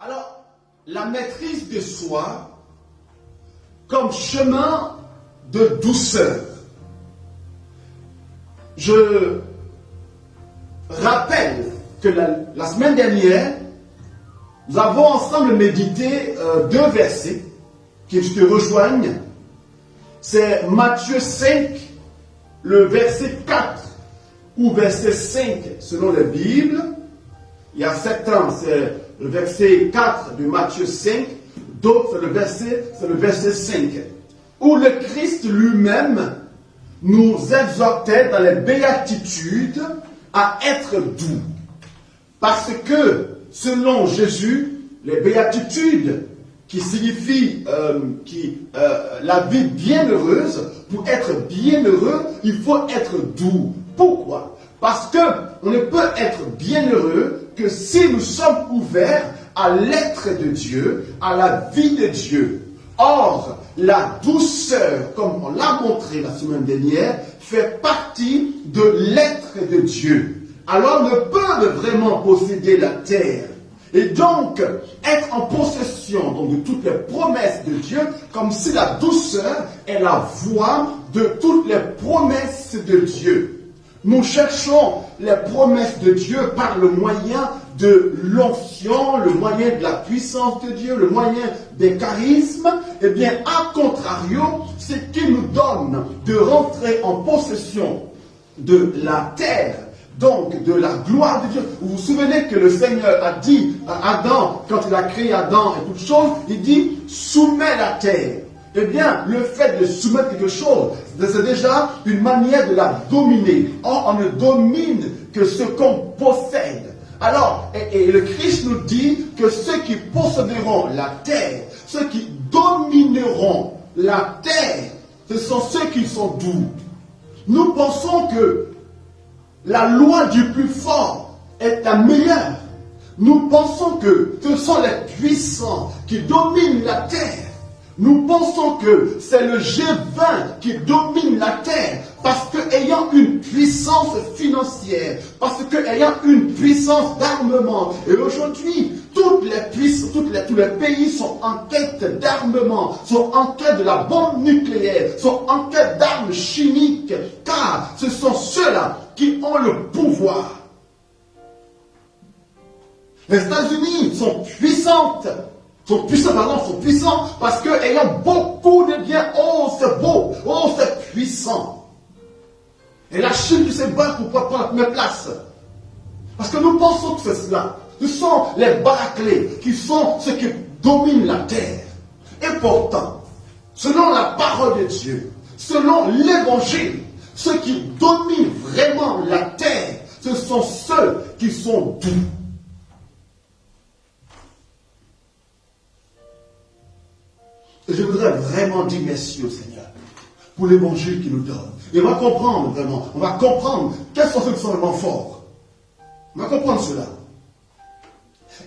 Alors, la maîtrise de soi comme chemin de douceur. Je rappelle que la semaine dernière, nous avons ensemble médité deux versets qui te rejoignent. C'est Matthieu 5, le verset 4 ou verset 5 selon la Bible. Il y a 7 ans, c'est le verset 4 de Matthieu 5. D'autres, c'est le verset 5. Où le Christ lui-même nous exhortait dans les béatitudes à être doux. Parce que, selon Jésus, les béatitudes qui signifient la vie bienheureuse, pour être bienheureux, il faut être doux. Pourquoi? Parce qu'on ne peut être bienheureux que si nous sommes ouverts à l'être de Dieu, à la vie de Dieu. Or, la douceur, comme on l'a montré la semaine dernière, fait partie de l'être de Dieu. Alors, on ne peut vraiment posséder la terre. Et donc, être en possession donc, de toutes les promesses de Dieu, comme si la douceur est la voie de toutes les promesses de Dieu. Nous cherchons les promesses de Dieu par le moyen de l'onction, le moyen de la puissance de Dieu, le moyen des charismes. Eh bien, à contrario, ce qui nous donne de rentrer en possession de la terre, donc de la gloire de Dieu. Vous vous souvenez que le Seigneur a dit à Adam, quand il a créé Adam et toutes choses, il dit « soumets la terre ». Eh bien, le fait de soumettre quelque chose, c'est déjà une manière de la dominer. Or, on ne domine que ce qu'on possède. Alors, et le Christ nous dit que ceux qui posséderont la terre, ceux qui domineront la terre, ce sont ceux qui sont doux. Nous pensons que la loi du plus fort est la meilleure. Nous pensons que ce sont les puissants qui dominent la terre. Nous pensons que c'est le G20 qui domine la terre parce qu'ayant une puissance financière, parce qu'ayant une puissance d'armement. Et aujourd'hui, tous les pays sont en quête d'armement, sont en quête de la bombe nucléaire, sont en quête d'armes chimiques, car ce sont ceux-là qui ont le pouvoir. Les États-Unis sont puissantes. Sont puissants parce qu'ayant beaucoup de biens, oh c'est beau, oh c'est puissant. Et la Chine qui se bat pour pouvoir prendre la première place. Parce que nous pensons que c'est cela. Ce sont les baraquelés qui sont ceux qui dominent la terre. Et pourtant, selon la parole de Dieu, selon l'évangile, ceux qui dominent vraiment la terre, ce sont ceux qui sont doux. Et je voudrais vraiment dire merci au Seigneur pour l'évangile qu'il nous donne. Et on va comprendre vraiment, on va comprendre quels sont ceux qui sont vraiment forts. On va comprendre cela.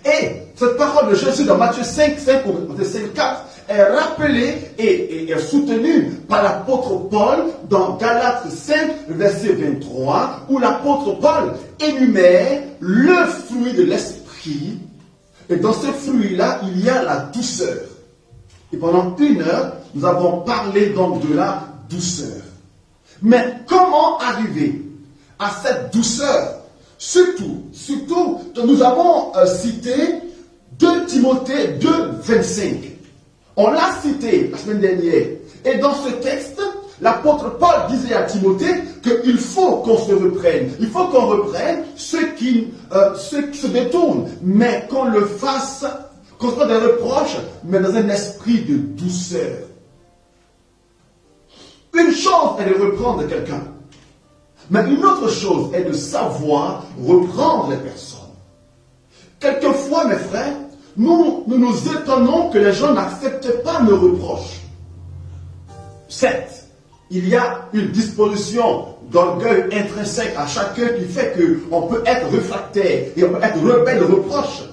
Et cette parole de Jésus dans Matthieu 5, 5 ou Matthieu 5, 4 est rappelée et est soutenue par l'apôtre Paul dans Galates 5, le verset 23, où l'apôtre Paul énumère le fruit de l'esprit. Et dans ce fruit-là, il y a la douceur. Et pendant 1 heure, nous avons parlé donc de la douceur. Mais comment arriver à cette douceur? Surtout, nous avons cité 2 Timothée 2, 25. On l'a cité la semaine dernière. Et dans ce texte, l'apôtre Paul disait à Timothée qu'il faut qu'on se reprenne. Il faut qu'on reprenne ceux qui se détournent, mais qu'on le fasse. Qu'on soit des reproches, mais dans un esprit de douceur. Une chose est de reprendre quelqu'un. Mais une autre chose est de savoir reprendre les personnes. Quelquefois, mes frères, nous nous étonnons que les gens n'acceptent pas nos reproches. Certes, il y a une disposition d'orgueil intrinsèque à chacun qui fait qu'on peut être réfractaire et on peut être rebelle aux reproches.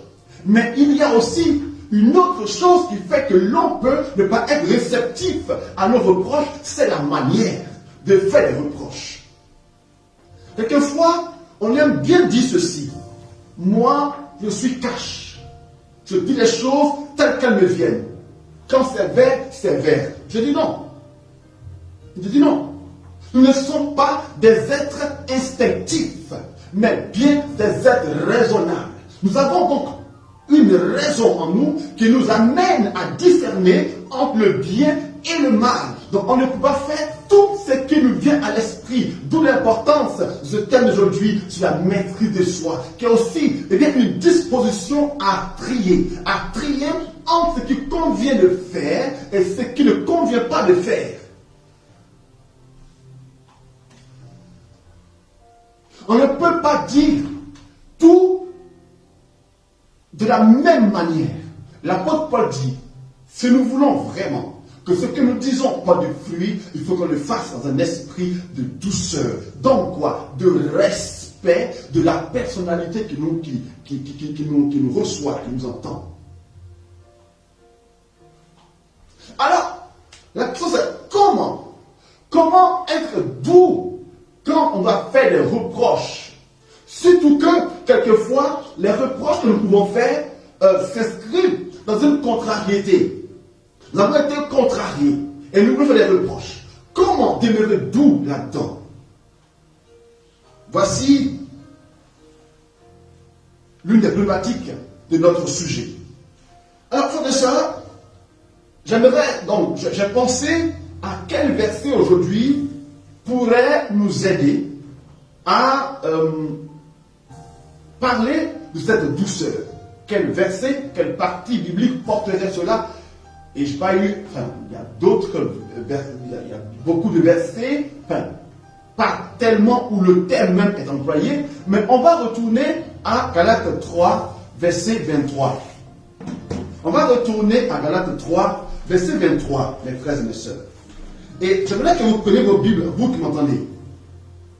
Mais il y a aussi une autre chose qui fait que l'on peut ne pas être réceptif à nos reproches, c'est la manière de faire les reproches. Quelquefois, on aime bien dire ceci. Moi, je suis cash. Je dis les choses telles qu'elles me viennent. Quand c'est vert, c'est vert. Je dis non. Je dis non. Nous ne sommes pas des êtres instinctifs, mais bien des êtres raisonnables. Nous avons donc une raison en nous qui nous amène à discerner entre le bien et le mal. Donc on ne peut pas faire tout ce qui nous vient à l'esprit. D'où l'importance de ce thème d'aujourd'hui sur la maîtrise de soi, qui est aussi une disposition à trier entre ce qui convient de faire et ce qui ne convient pas de faire. On ne peut pas dire tout de la même manière. L'apôtre Paul dit, si nous voulons vraiment que ce que nous disons pas de fruit, il faut qu'on le fasse dans un esprit de douceur. Donc quoi? De respect de la personnalité qui nous reçoit, qui nous entend. Alors, la question c'est comment être doux quand on va faire des reproches? Surtout que, quelquefois, les reproches que nous pouvons faire s'inscrivent dans une contrariété. Nous avons été contrariés et nous voulons faire des reproches. Comment demeurer doux là-dedans? Voici l'une des problématiques de notre sujet. Alors, pour ça, j'aimerais donc, j'ai pensé à quel verset aujourd'hui pourrait nous aider à parler de cette douceur. Quel verset, quelle partie biblique porterait cela? Et je n'ai pas eu, il y a d'autres versets, il y a beaucoup de versets, pas tellement où le terme même est employé, mais on va retourner à Galates 3, verset 23. On va retourner à Galates 3, verset 23, mes frères et mes sœurs. Et j'aimerais que vous preniez vos Bibles, vous qui m'entendez.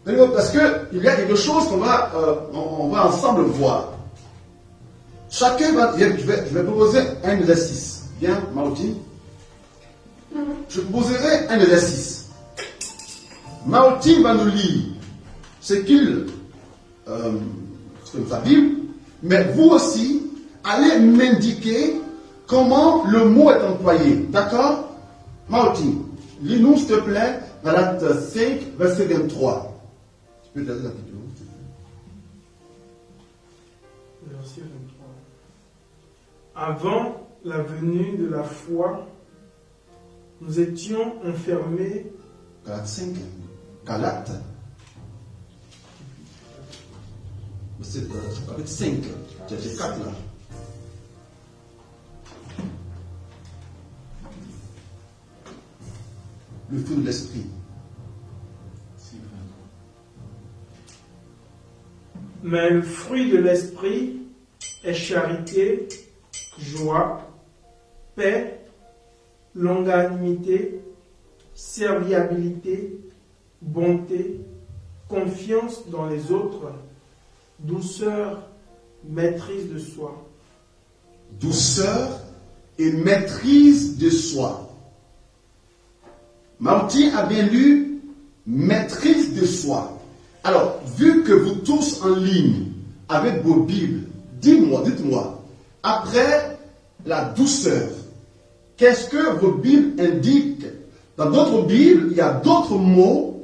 Parce qu'il y a quelque chose qu'on va, on va ensemble voir. Chacun va, je vais proposer un exercice. Bien, Maouti. Je proposerai un exercice. Maouti va nous lire ce qu'il, sa Bible, mais vous aussi, allez m'indiquer comment le mot est employé. D'accord? Maouti, lis-nous s'il te plaît, Galates 5, verset 23. Tu peux donner la vidéo. Verset 23. Avant la venue de la foi, nous étions enfermés. Galates 5. Galates. C'est Galates 5. C'est 4 là. Le fruit de l'esprit. Mais le fruit de l'esprit est charité, joie, paix, longanimité, serviabilité, bonté, confiance dans les autres, douceur, maîtrise de soi. Douceur et maîtrise de soi. Martin a bien lu maîtrise de soi. Alors, vu que vous tous en ligne avec vos Bibles, dites-moi, après la douceur, qu'est-ce que vos Bibles indiquent? Dans d'autres Bibles, il y a d'autres mots,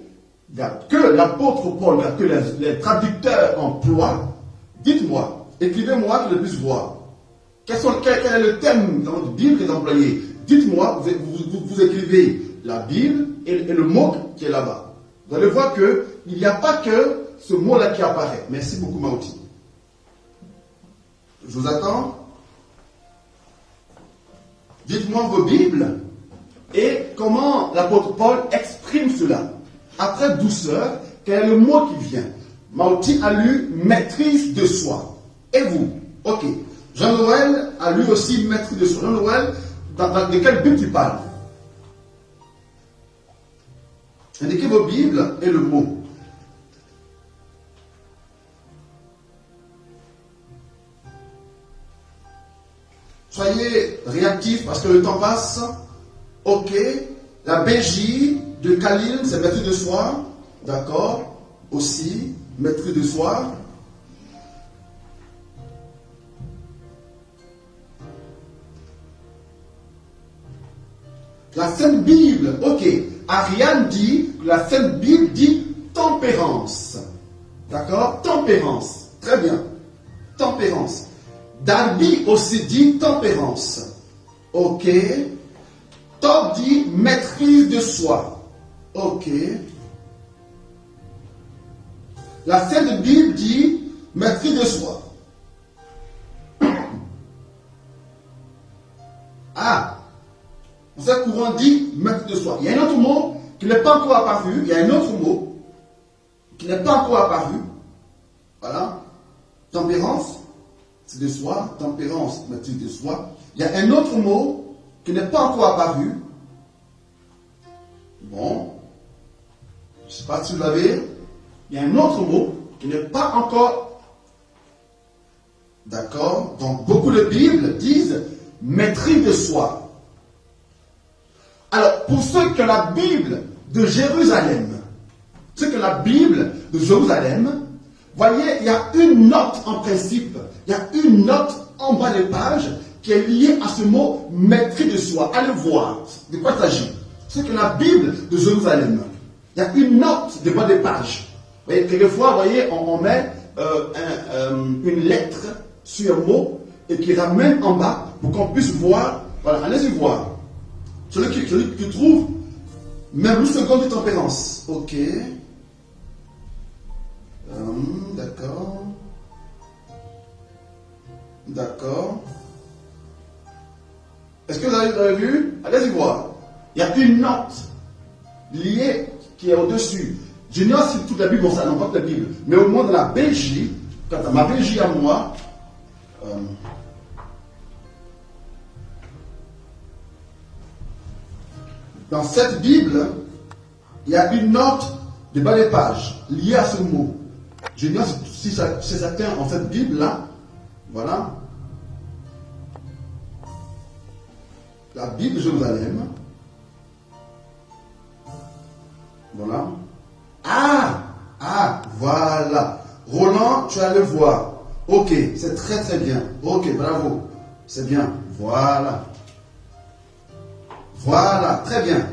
il n'y a que l'apôtre Paul, il n'y a que les traducteurs emploient. Dites-moi, écrivez-moi que je puisse voir. Quel est le thème dans votre Bible qui est employé? Dites-moi, vous écrivez la Bible et le mot qui est là-bas. Vous allez voir qu'il n'y a pas que ce mot-là qui apparaît. Merci beaucoup, Maouti. Je vous attends. Dites-moi vos Bibles et comment l'apôtre Paul exprime cela. Après douceur, quel est le mot qui vient? Maouti a lu maîtrise de soi. Et vous? Ok. Jean-Noël a lu aussi maîtrise de soi. Jean-Noël, de quelle Bible tu parles? Indiquez vos Bibles et le mot. Soyez réactifs parce que le temps passe. Ok. La BJ de Khalil, c'est maîtrise de soi. D'accord. Aussi, maîtrise de soi. La Sainte Bible, ok. Ariane dit, la Sainte Bible dit tempérance. D'accord? Tempérance. Très bien. Tempérance. Darby aussi dit tempérance. Ok. Top dit maîtrise de soi. Ok. La Sainte Bible dit maîtrise de soi. Ah. Ce courant dit maîtrise de soi. Il y a un autre mot qui n'est pas encore apparu. Il y a un autre mot qui n'est pas encore apparu. Voilà. Tempérance, c'est de soi. Tempérance, maîtrise de soi. Il y a un autre mot qui n'est pas encore apparu. Bon. Je ne sais pas si vous l'avez. Il y a un autre mot qui n'est pas encore. D'accord? Donc, beaucoup de Bibles disent maîtrise de soi. Alors, pour ceux qui ont la Bible de Jérusalem, voyez, il y a une note en principe, il y a une note en bas de page qui est liée à ce mot maîtrise de soi. Allez voir de quoi il s'agit. Ceux qui ont la Bible de Jérusalem, il y a une note de bas de page. Vous voyez, quelquefois, vous voyez, on met une lettre sur un mot et qui ramène en bas pour qu'on puisse voir. Voilà, allez-y voir. Celui qui trouve même le second de tempérance. Ok. D'accord. D'accord. Est-ce que vous avez vu? Allez-y voir. Il y a une note liée qui est au-dessus. J'ignore si toute la Bible, bon, ça n'importe la Bible, mais au moins dans la Belgique, quand ma Belgique à moi, dans cette Bible, il y a une note de bas de page liée à ce mot. Je ignore si c'est atteint en cette Bible-là. Voilà. La Bible de Jérusalem. Voilà. Voilà. Roland, tu vas le voir. Ok, c'est très très bien. Ok, bravo. C'est bien. Voilà. Voilà, très bien.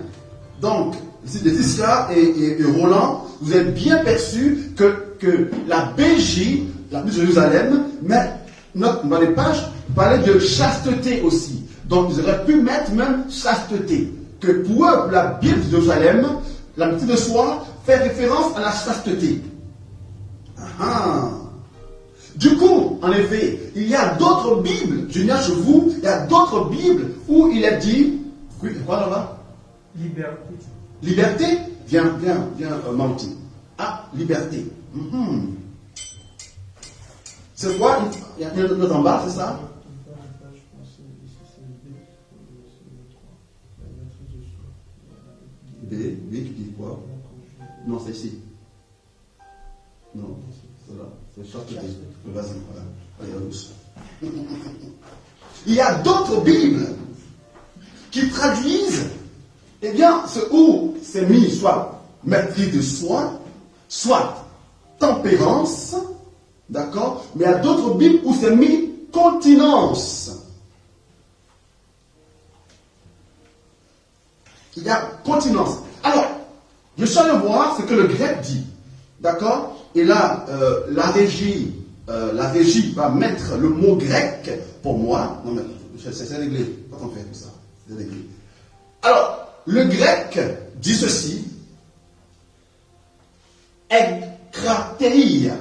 Donc, ici, Laetitia et Roland, vous avez bien perçu que la BJ, la Bible de Jérusalem, mais dans les pages, parlait de chasteté aussi. Donc, ils auraient pu mettre même chasteté. Que pour eux, la Bible de Jérusalem, la maîtrise de soi, fait référence à la chasteté. Du coup, en effet, il y a d'autres Bibles, je viens chez vous, il y a d'autres Bibles où il est dit, oui, quoi là-bas? Liberté. Liberté? Viens, Monty. Ah, liberté. C'est quoi? Il y a une note en bas, c'est ça? B, qui dit quoi? Non, c'est ici. Non, c'est là. C'est chasteté. Vas-y, voilà. Il y a d'autres Bibles qui traduisent, eh bien, ce où c'est mis soit maîtrise de soi, soit tempérance, d'accord? Mais il y a d'autres Bibles où c'est mis continence. Il y a continence. Alors, je suis allé voir ce que le grec dit, d'accord? Et là, la régie va mettre le mot grec pour moi. Non, mais c'est réglé. Pas qu'on fait tout ça. C'est réglé. Alors, le grec dit ceci. Ekkrateia.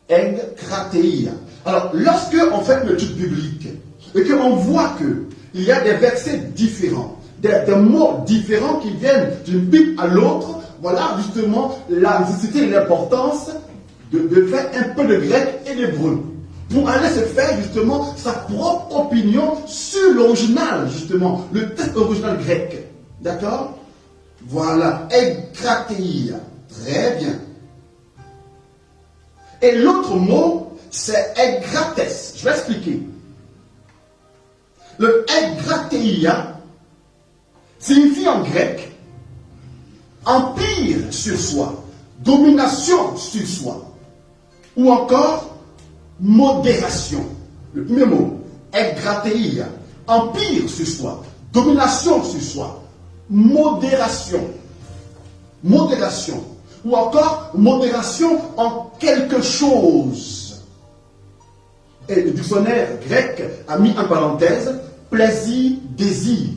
Ekkrateia. Alors, lorsque on fait une étude biblique et qu'on voit qu'il y a des versets différents, des mots différents qui viennent d'une Bible à l'autre, voilà justement la nécessité et l'importance de faire un peu de grec et d'hébreu pour aller se faire justement sa propre opinion sur l'original, justement, le texte original grec. D'accord? Voilà, ekkrateia. Très bien. Et l'autre mot, c'est ekkrates. Je vais expliquer. Le ekkrateia signifie en grec empire sur soi, domination sur soi, ou encore modération. Le premier mot, ekkrateia, empire sur soi, domination sur soi, modération, modération, ou encore modération en quelque chose. Et le dictionnaire grec a mis en parenthèse plaisir, désir.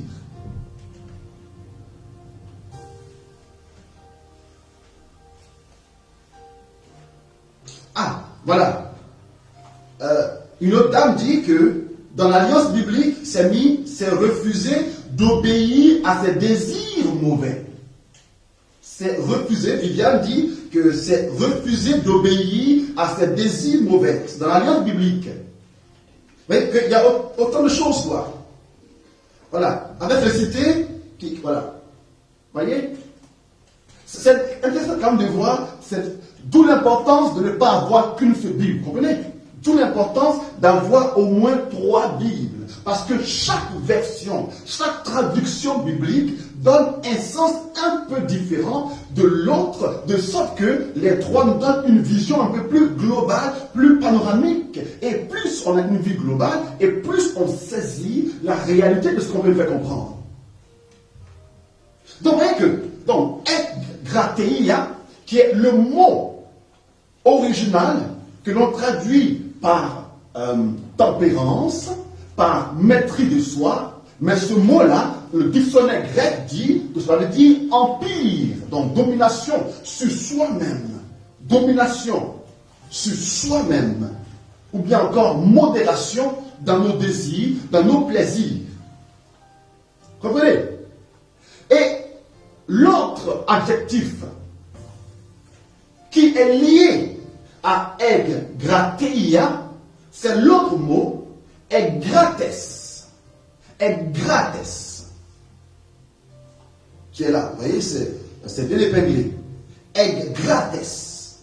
Ah, voilà. Une autre dame dit que dans l'alliance biblique, c'est refuser d'obéir à ses désirs mauvais. C'est refuser, Viviane dit que c'est refuser d'obéir à ses désirs mauvais. C'est dans l'alliance biblique. Vous voyez qu'il y a autant de choses, quoi. Voilà. Avec les cités, voilà. Vous voyez? C'est intéressant quand même de voir, d'où l'importance de ne pas avoir qu'une seule Bible. Vous comprenez? D'où l'importance d'avoir au moins 3 Bibles. Parce que chaque version, chaque traduction biblique donne un sens un peu différent de l'autre, de sorte que les 3 nous donnent une vision un peu plus globale, plus panoramique. Et plus on a une vie globale, et plus on saisit la réalité de ce qu'on veut faire comprendre. Donc, voyez que, grateia, qui est le mot original que l'on traduit par tempérance, par maîtrise de soi, mais ce mot-là, le dictionnaire grec dit que ça veut dire empire, donc domination sur soi-même, domination sur soi-même, ou bien encore modération dans nos désirs, dans nos plaisirs. Comprenez? Et l'autre adjectif qui est lié à grateia, c'est l'autre mot, grates. Grates. Qui est là. Vous voyez, c'est bien épinglé. Grates.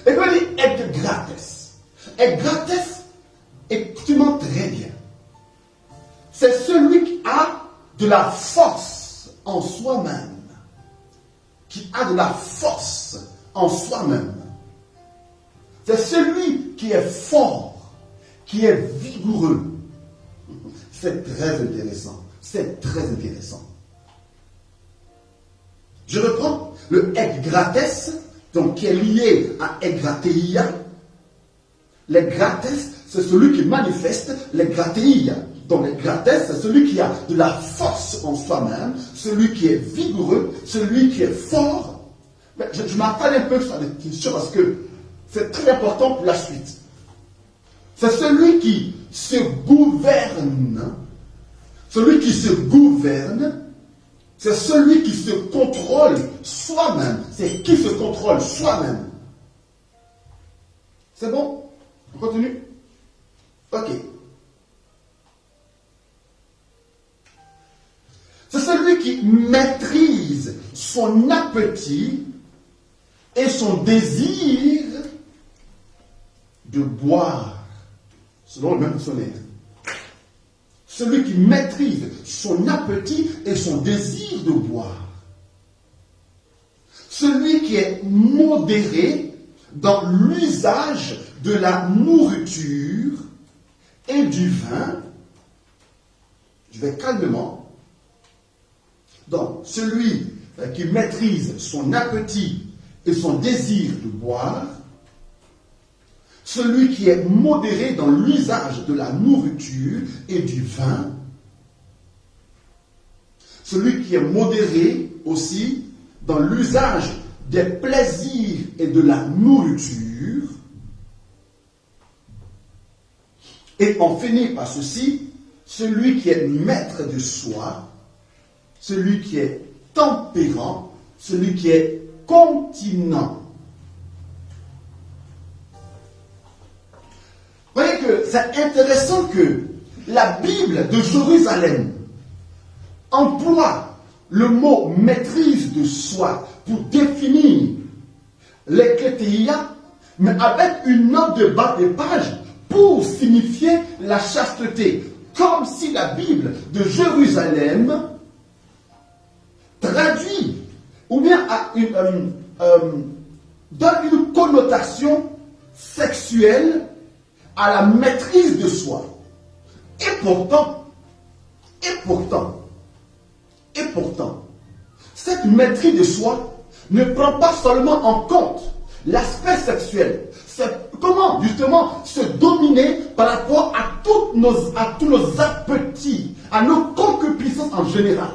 Et quand on dit grates, grates, écoutez-moi très bien. C'est celui qui a de la force en soi-même. Qui a de la force en soi-même. C'est celui qui est fort, qui est vigoureux. C'est très intéressant. C'est très intéressant. Je reprends le grates, donc qui est lié à grateia. Les grates, c'est celui qui manifeste les grateia. Donc les grates, c'est celui qui a de la force en soi-même, celui qui est vigoureux, celui qui est fort. Mais je m'attends un peu sur la définition parce que c'est très important pour la suite. C'est celui qui se gouverne. Celui qui se gouverne, c'est celui qui se contrôle soi-même. C'est qui se contrôle soi-même. C'est bon? On continue? Ok. C'est celui qui maîtrise son appétit et son désir de boire, selon le même dictionnaire. Celui qui maîtrise son appétit et son désir de boire. Celui qui est modéré dans l'usage de la nourriture et du vin. Je vais calmement. Donc, celui qui maîtrise son appétit et son désir de boire, celui qui est modéré dans l'usage de la nourriture et du vin, celui qui est modéré aussi dans l'usage des plaisirs et de la nourriture, et on finit par ceci, celui qui est maître de soi, celui qui est tempérant, celui qui est continent. Vous voyez que c'est intéressant que la Bible de Jérusalem emploie le mot maîtrise de soi pour définir l'ecclésia, mais avec une note de bas de page pour signifier la chasteté, comme si la Bible de Jérusalem traduit ou bien donne une connotation sexuelle à la maîtrise de soi. Et pourtant, Et pourtant, cette maîtrise de soi ne prend pas seulement en compte l'aspect sexuel. C'est comment justement se dominer par rapport à tous nos appétits, à nos concupiscences en général.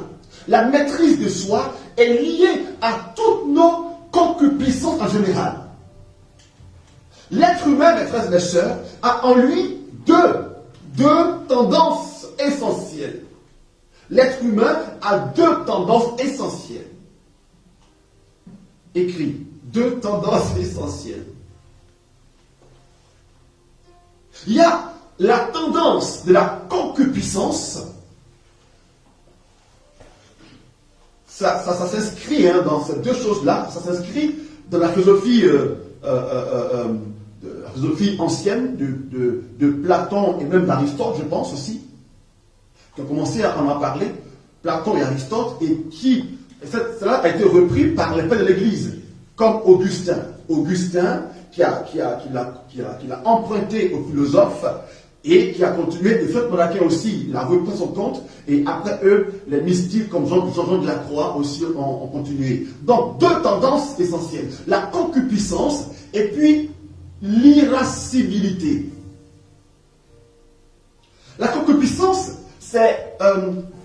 La maîtrise de soi est liée à toutes nos concupiscences en général. L'être humain, mes frères et mes sœurs, a en lui deux tendances essentielles. L'être humain a deux tendances essentielles. Écrit, deux tendances essentielles. Il y a la tendance de la concupiscence. Ça s'inscrit dans ces deux choses-là. Ça s'inscrit dans la philosophie, la philosophie ancienne de Platon et même d'Aristote, je pense aussi, qui ont commencé à en parler, Platon et Aristote, et cela a été repris par les pères de l'Église, comme Augustin. Augustin qui l'a emprunté aux philosophes et qui a continué, et Saint Monaquin aussi l'a repris son compte, et après eux, les mystiques comme Jean de la Croix aussi ont continué. Donc, deux tendances essentielles, la concupiscence et puis l'irascibilité. La concupiscence, c'est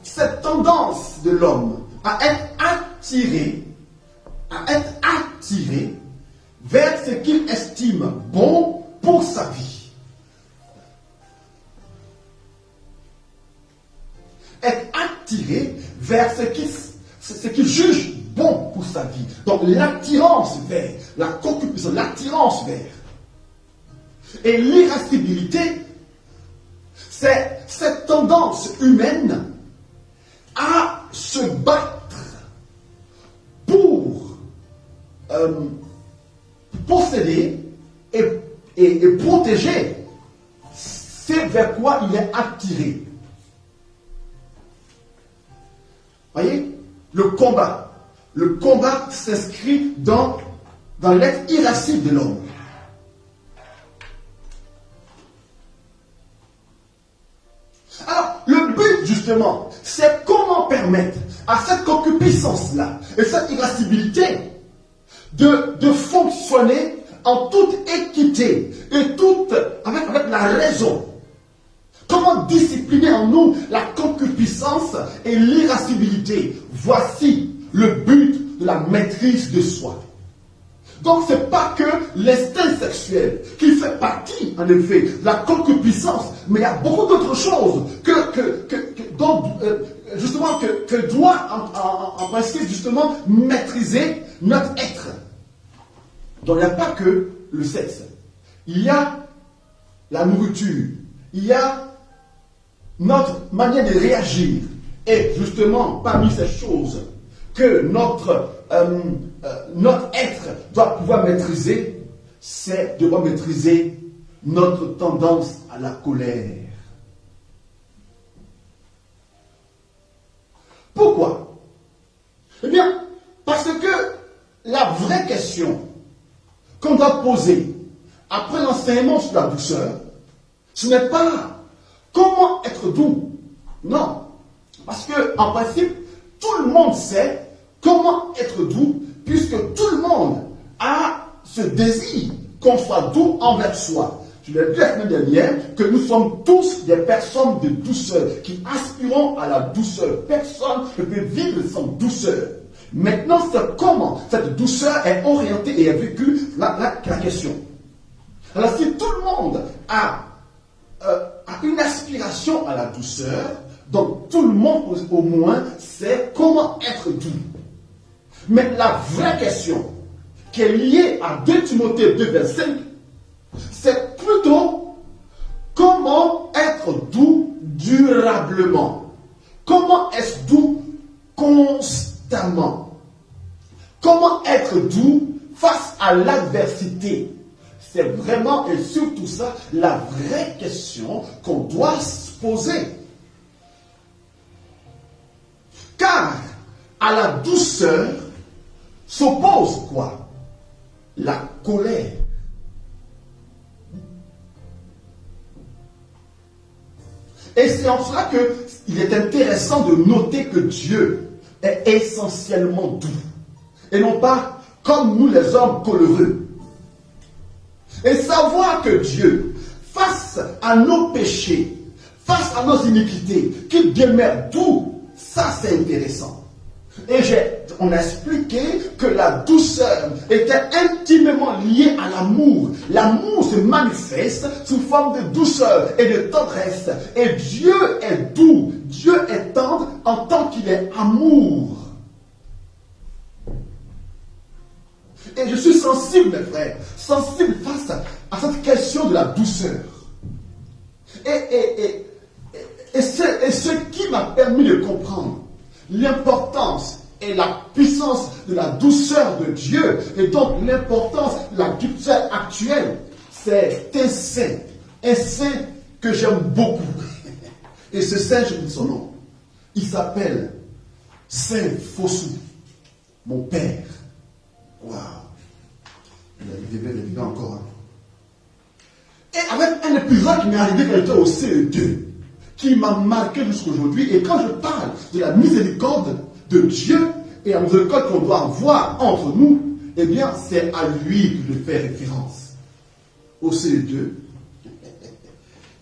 cette tendance de l'homme à être attiré vers ce qu'il estime bon pour sa vie. Être attiré vers ce qu'il juge bon pour sa vie. Donc l'attirance vers, la concupiscence, l'attirance vers. Et l'irascibilité, c'est cette tendance humaine à se battre pour posséder et protéger c'est vers quoi il est attiré. Voyez, le combat s'inscrit dans l'être irascible de l'homme. Alors, le but justement, c'est comment permettre à cette concupiscence-là et cette irascibilité de fonctionner en toute équité et avec la raison. Comment discipliner en nous la concupiscence et l'irascibilité? Voici le but de la maîtrise de soi. Donc ce n'est pas que l'instinct sexuel qui fait partie, en effet, de la concupiscence, mais il y a beaucoup d'autres choses que doit en principe justement maîtriser notre être. Donc il n'y a pas que le sexe. Il y a la nourriture, il y a notre manière de réagir. Et justement, parmi ces choses que notre être doit pouvoir maîtriser, c'est de maîtriser notre tendance à la colère. Pourquoi? Eh bien, parce que la vraie question qu'on doit poser après l'enseignement sur la douceur, ce n'est pas comment être doux. Non. Parce que, en principe, tout le monde sait comment être doux, puisque tout le monde a ce désir qu'on soit doux envers soi. Je l'ai dit la semaine dernière que nous sommes tous des personnes de douceur, qui aspirons à la douceur. Personne ne peut vivre sans douceur. Maintenant, c'est comment cette douceur est orientée et est vécue la question. Alors, si tout le monde a une aspiration à la douceur, donc tout le monde au moins sait comment être doux. Mais la vraie question qui est liée à 2 Timothée 2, verset 5, c'est plutôt comment être doux durablement. Comment être doux constamment. Comment être doux face à l'adversité. C'est vraiment et surtout ça la vraie question qu'on doit se poser. Car à la douceur s'oppose quoi? La colère. Et c'est en cela il est intéressant de noter que Dieu est essentiellement doux. Et non pas comme nous les hommes coléreux. Et savoir que Dieu, face à nos péchés, face à nos iniquités, qu'il demeure doux, ça c'est intéressant. Et on a expliqué que la douceur était intimement liée à l'amour. L'amour se manifeste sous forme de douceur et de tendresse. Et Dieu est doux, Dieu est tendre en tant qu'il est amour. Et je suis sensible, mes frères, sensible face à cette question de la douceur. Et ce qui m'a permis de comprendre l'importance et la puissance de la douceur de Dieu, et donc l'importance de la douceur actuelle, c'est un saint que j'aime beaucoup. Et ce saint, je dis son nom, il s'appelle Saint Fossou, mon père. Waouh! Il vivait encore. Et avec un épisode qui m'est arrivé quand j'étais au CE2, qui m'a marqué jusqu'aujourd'hui. Et quand je parle de la miséricorde de Dieu et la miséricorde qu'on doit avoir entre nous, eh bien, c'est à lui que je fais référence. Au CE2.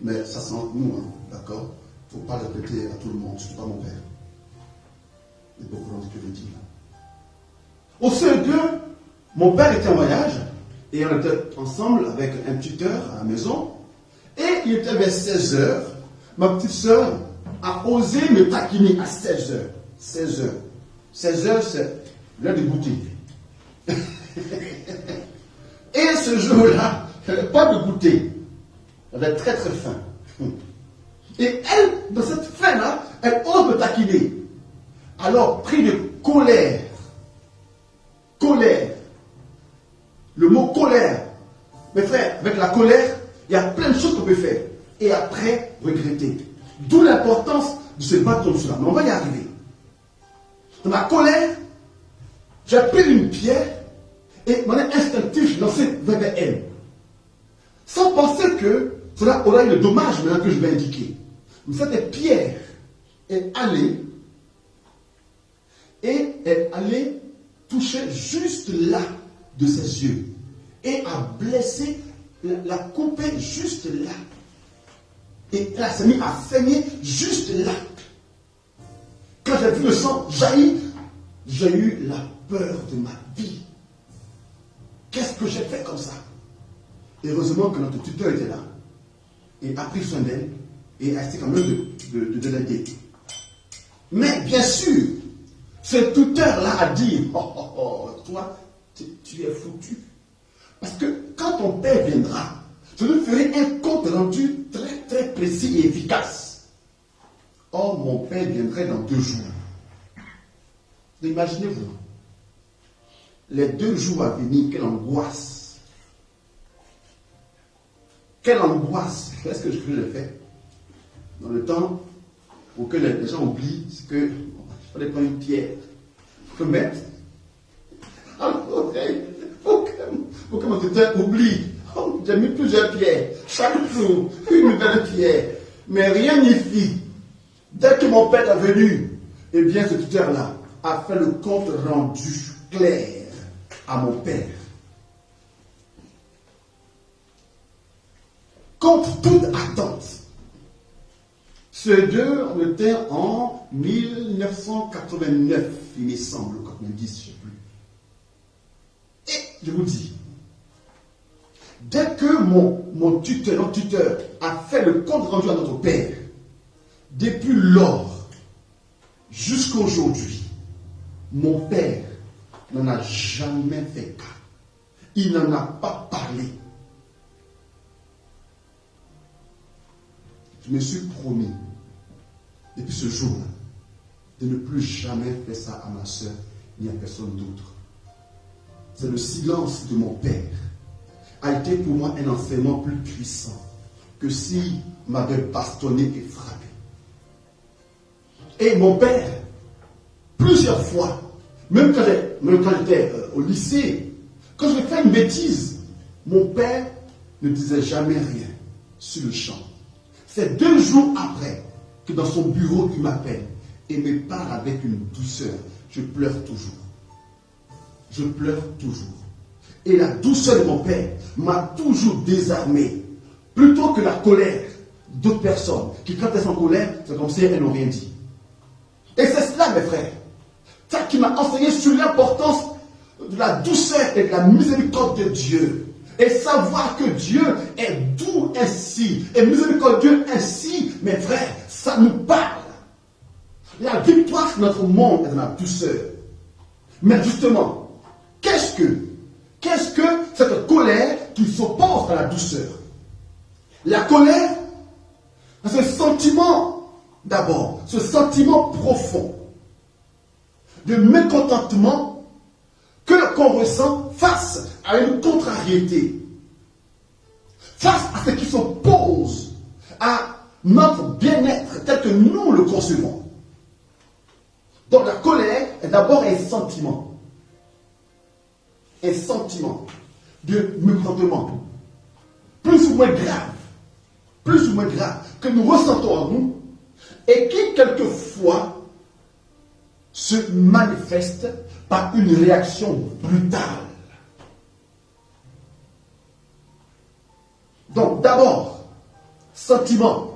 Mais ça c'est entre nous, hein, d'accord? Il ne faut pas le répéter à tout le monde, surtout pas mon père. Il y a beaucoup d'entre eux qui le disent. Au CE2, mon père était en voyage et on était ensemble avec un tuteur à la maison. Et il était vers 16 heures. Ma petite soeur a osé me taquiner à 16 heures. 16 heures. 16 heures, c'est l'heure de goûter. Et ce jour-là, elle n'avait pas de goûter. Elle avait très très faim. Et elle, dans cette faim-là, elle ose me taquiner. Alors, pris de colère. Colère. Le mot colère. Mes frères, avec la colère, il y a plein de choses qu'on peut faire. Et après, regretter. D'où l'importance de se battre contre cela. Mais on va y arriver. Dans ma colère, j'ai pris une pierre et mon instinctif, je lançais vers elle. Sans penser que cela aura eu le dommage maintenant que je vais indiquer. Mais cette pierre est allée toucher juste là de ses yeux et a blessé, la coupé juste là. Et elle s'est mise à saigner juste là. Quand j'ai vu le sang jaillir, j'ai eu la peur de ma vie. Qu'est-ce que j'ai fait comme ça? Heureusement que notre tuteur était là et a pris soin d'elle et a essayé quand même de l'aider. Mais bien sûr, ce tuteur-là a dit, toi, tu es foutu. Parce que quand ton père viendra, je lui ferai un compte rendu très très précis et efficace. Or, mon père viendrait dans 2 jours. Imaginez-vous, les 2 jours à venir, quelle angoisse. Quelle angoisse. Qu'est-ce que je fais? Dans le temps, pour que les gens oublient, c'est que il fallait prendre une pierre. Il faut mettre à l'oreille pour que mon tuteur oublie. Oh, j'ai mis plusieurs pierres. Chaque jour, une nouvelle pierre. Mais rien n'y fit. Dès que mon père est venu, eh bien, ce tuteur-là a fait le compte rendu clair à mon père. Contre toute attente. Ce 2, on était en 1989, il me semble, 90, je ne sais plus. Et je vous dis, dès que notre tuteur a fait le compte rendu à notre père, depuis lors jusqu'à aujourd'hui, mon père n'en a jamais fait cas. Il n'en a pas parlé. Je me suis promis, depuis ce jour-là, de ne plus jamais faire ça à ma soeur ni à personne d'autre. C'est le silence de mon père a été pour moi un enseignement plus puissant que s'il m'avait bastonné et frappé. Et mon père, plusieurs fois, même quand j'étais au lycée, quand je fais une bêtise, mon père ne disait jamais rien sur le champ. C'est 2 jours après que dans son bureau, il m'appelle et me parle avec une douceur, je pleure toujours. Je pleure toujours. Et la douceur de mon père m'a toujours désarmé. Plutôt que la colère d'autres personnes qui, quand elles sont en colère, c'est comme si elles n'ont rien dit. Et c'est cela, mes frères, ça qui m'a enseigné sur l'importance de la douceur et de la miséricorde de Dieu. Et savoir que Dieu est doux ainsi, et miséricordieux ainsi, mes frères, ça nous parle. La victoire sur notre monde est dans la douceur. Mais justement, qu'est-ce que cette colère qui s'oppose à la douceur? La colère, c'est ce sentiment d'abord, ce sentiment profond de mécontentement qu'on ressent face à une contrariété, face à ce qui s'oppose à notre bien-être tel que nous le concevons. Donc la colère est d'abord un sentiment de mécontentement, plus ou moins grave, que nous ressentons en nous, et qui quelquefois se manifeste par une réaction brutale. Donc d'abord, sentiment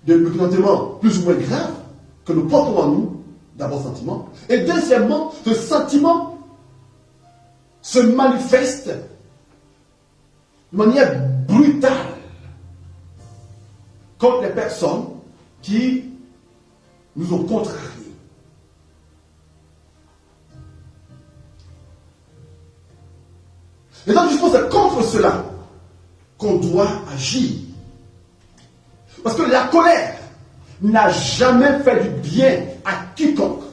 de mécontentement plus ou moins grave que nous portons en nous, d'abord sentiment, et deuxièmement, ce sentiment se manifeste de manière brutale contre les personnes qui nous ont contrariés. Et donc, je pense que c'est contre cela qu'on doit agir. Parce que la colère n'a jamais fait du bien à quiconque,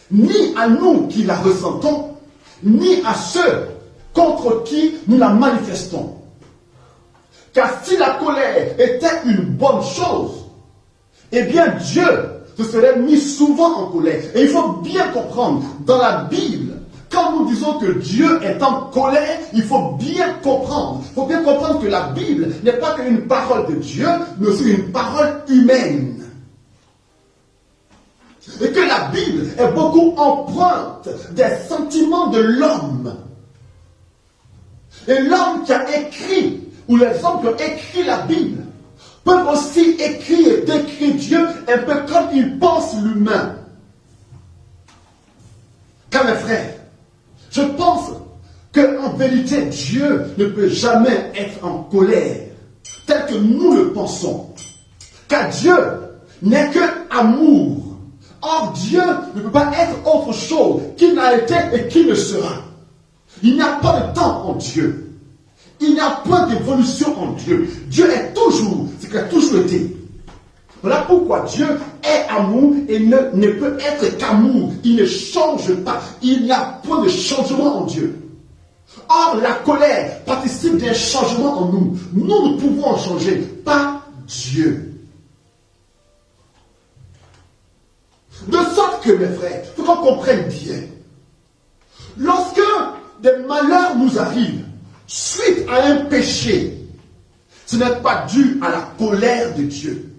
ni à nous qui la ressentons, ni à ceux contre qui nous la manifestons. Car si la colère était une bonne chose, eh bien Dieu se serait mis souvent en colère. Et il faut bien comprendre, dans la Bible, quand nous disons que Dieu est en colère, il faut bien comprendre. Il faut bien comprendre que la Bible n'est pas qu'une parole de Dieu, mais aussi une parole humaine. Et que la Bible est beaucoup empreinte des sentiments de l'homme. Et l'homme qui a écrit, ou les hommes qui ont écrit la Bible, peuvent aussi écrire et décrire Dieu un peu comme ils pensent l'humain. Car mes frères, je pense qu'en vérité, Dieu ne peut jamais être en colère, tel que nous le pensons. Car Dieu n'est que amour. Or, Dieu ne peut pas être autre chose qu'il n'a été et qu'il ne sera. Il n'y a pas de temps en Dieu. Il n'y a point d'évolution en Dieu. Dieu est toujours ce qu'il a toujours été. Voilà pourquoi Dieu est amour et ne peut être qu'amour. Il ne change pas. Il n'y a point de changement en Dieu. Or, la colère participe d'un changement en nous. Nous pouvons en changer, pas Dieu. De sorte que, mes frères, il faut qu'on comprenne bien. Lorsque des malheurs nous arrivent, suite à un péché, ce n'est pas dû à la colère de Dieu.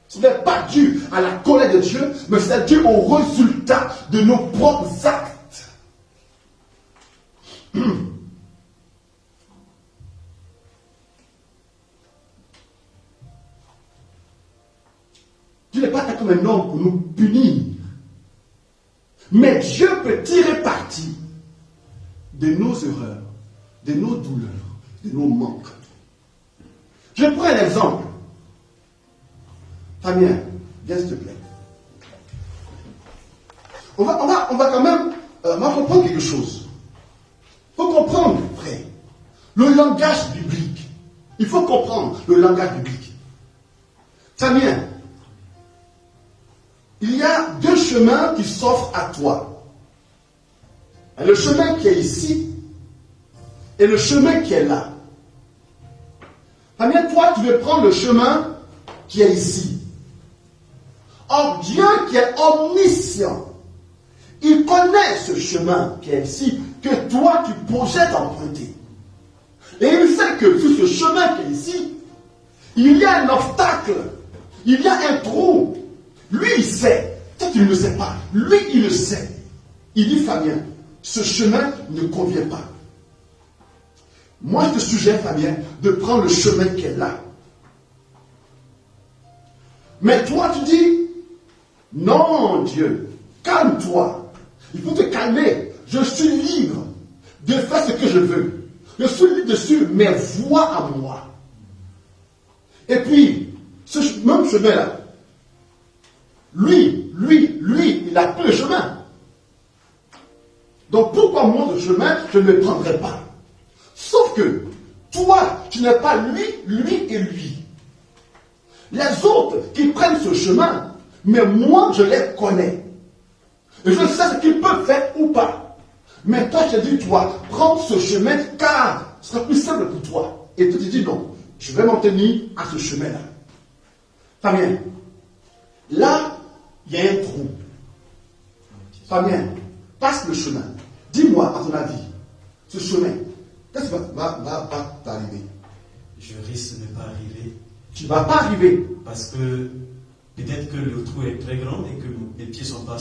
Ce n'est pas dû à la colère de Dieu, mais c'est dû au résultat de nos propres actes. Dieu n'est pas comme un homme pour nous punir. Mais Dieu peut tirer parti de nos erreurs, de nos douleurs, de nos manques. Je prends un exemple. Fabien, viens s'il te plaît. On va quand même comprendre quelque chose. Il faut comprendre, frère, le langage biblique. Il faut comprendre le langage biblique. Fabien, il y a deux chemins qui s'offrent à toi. Le chemin qui est ici et le chemin qui est là. Fabien, toi, tu veux prendre le chemin qui est ici. Or, Dieu qui est omniscient, il connaît ce chemin qui est ici, que toi, tu projettes emprunter. Et il sait que sur ce chemin qui est ici, il y a un obstacle Il y a un trou. Lui, il sait. Toi, tu ne le sais pas. Lui, il le sait. Il dit, Fabien, ce chemin ne convient pas. Moi, je te suggère, Fabien, de prendre le chemin qui est là. Mais toi, tu dis, non, Dieu, calme-toi. Il faut te calmer. Je suis libre de faire ce que je veux. Je suis libre de suivre mes voies à moi. Et puis, ce même chemin-là, lui, il a pris le chemin. Donc pourquoi moi, ce chemin, je ne le prendrai pas? Sauf que, toi, tu n'es pas lui et lui. Les autres qui prennent ce chemin, mais moi, je les connais. Et je sais ce qu'ils peuvent faire ou pas. Mais toi, je te dis, toi, prends ce chemin, car ce sera plus simple pour toi. Et toi, tu dis, non, je vais m'en tenir à ce chemin-là. Fabien, là, il y a un trou. Fabien, passe le chemin. Dis-moi, à ton avis, ce chemin, qu'est-ce qui va t'arriver? Je risque de ne pas arriver. Tu ne vas pas arriver. Parce que peut-être que le trou est très grand et que mes pieds ne sont pas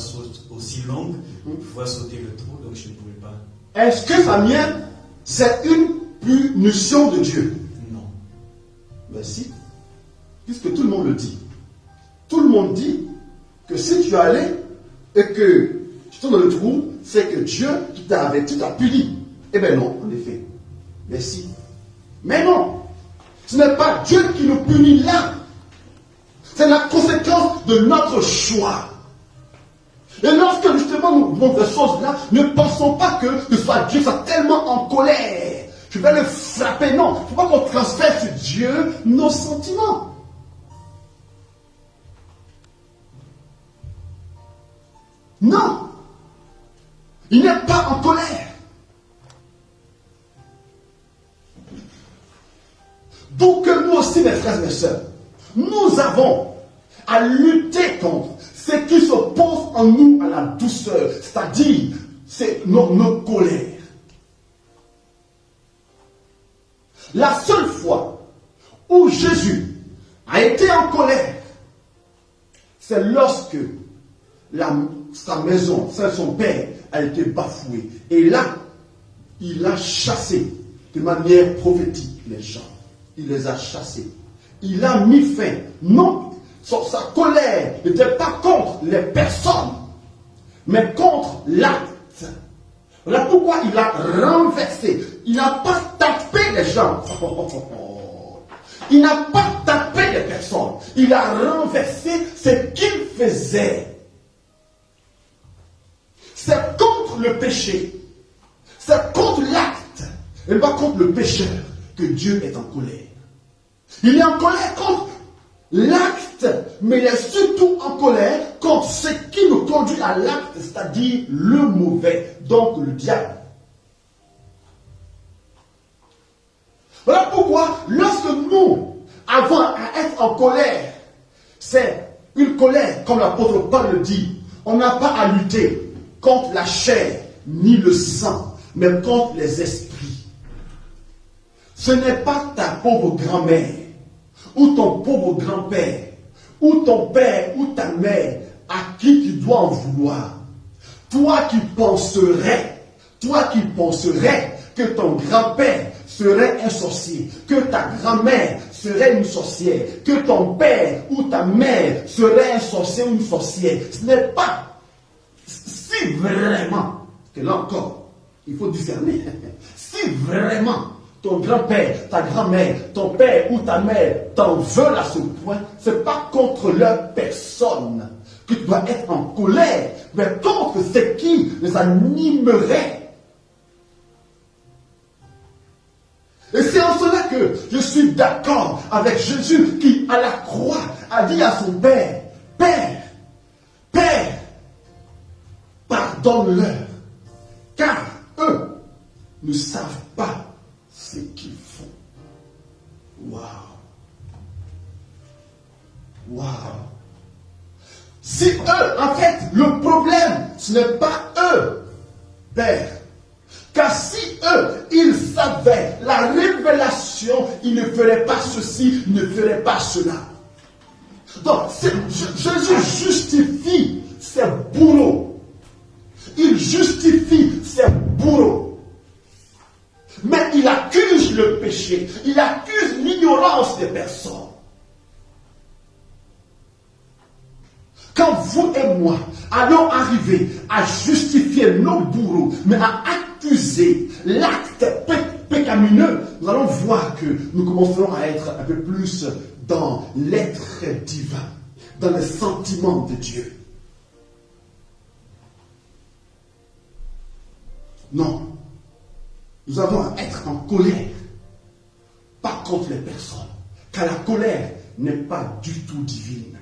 aussi longs pour pouvoir sauter le trou, donc je ne pourrai pas. Est-ce que, Fabien, c'est une punition de Dieu? Non. Ben si. Puisque tout le monde le dit. Tout le monde dit que si tu allais et que tu tombes dans le trou, c'est que Dieu qui t'a averti, t'a puni. Eh bien non, en effet. Mais si. Mais non. Ce n'est pas Dieu qui nous punit là. C'est la conséquence de notre choix. Et lorsque justement nous voyons ces choses-là, ne pensons pas que ce soit Dieu soit tellement en colère. Je vais le frapper. Non, il ne faut pas qu'on transfère sur Dieu nos sentiments. Non. Il n'est pas en colère. Donc nous aussi, mes frères et mes sœurs, nous avons à lutter contre ce qui s'oppose en nous à la douceur, c'est-à-dire c'est nos colères. La seule fois où Jésus a été en colère, c'est lorsque sa maison, son père, a été bafoué. Et là, il a chassé de manière prophétique les gens. Il les a chassés. Il a mis fin. Non, sa colère n'était pas contre les personnes, mais contre l'acte. Voilà pourquoi il a renversé. Il n'a pas tapé les gens. Il n'a pas tapé les personnes. Il a renversé ce qu'il faisait. C'est contre le péché. C'est contre l'acte. Et pas contre le pécheur que Dieu est en colère. Il est en colère contre l'acte, mais il est surtout en colère contre ce qui nous conduit à l'acte, c'est-à-dire le mauvais, donc le diable. Voilà pourquoi, lorsque nous avons à être en colère, c'est une colère, comme l'apôtre Paul le dit, on n'a pas à lutter contre la chair ni le sang, mais contre les esprits. Ce n'est pas ta pauvre grand-mère, ou ton pauvre grand-père, ou ton père, ou ta mère, à qui tu dois en vouloir. Toi qui penserais que ton grand-père serait un sorcier, que ta grand-mère serait une sorcière, que ton père ou ta mère serait un sorcier ou une sorcière. Ce n'est pas si vraiment, que là encore, il faut discerner, si vraiment ton grand-père, ta grand-mère, ton père ou ta mère t'en veulent à ce point, ce n'est pas contre leur personne que tu dois être en colère, mais contre ce qui les animerait. Et c'est en cela que je suis d'accord avec Jésus qui, à la croix, a dit à son Père, Père, pardonne-leur, car eux ne savent pas ce qu'ils font. Waouh! Waouh! Si eux, en fait, le problème, ce n'est pas eux, Père. Car si eux, ils savaient la révélation, ils ne feraient pas ceci, ils ne feraient pas cela. Donc, Jésus justifie ses bourreaux. Il justifie ses bourreaux. Mais il accuse le péché. Il accuse l'ignorance des personnes. Quand vous et moi allons arriver à justifier nos bourreaux, mais à accuser l'acte pécamineux, nous allons voir que nous commencerons à être un peu plus dans l'être divin, dans les sentiments de Dieu. Non, nous avons à être en colère, pas contre les personnes, car la colère n'est pas du tout divine.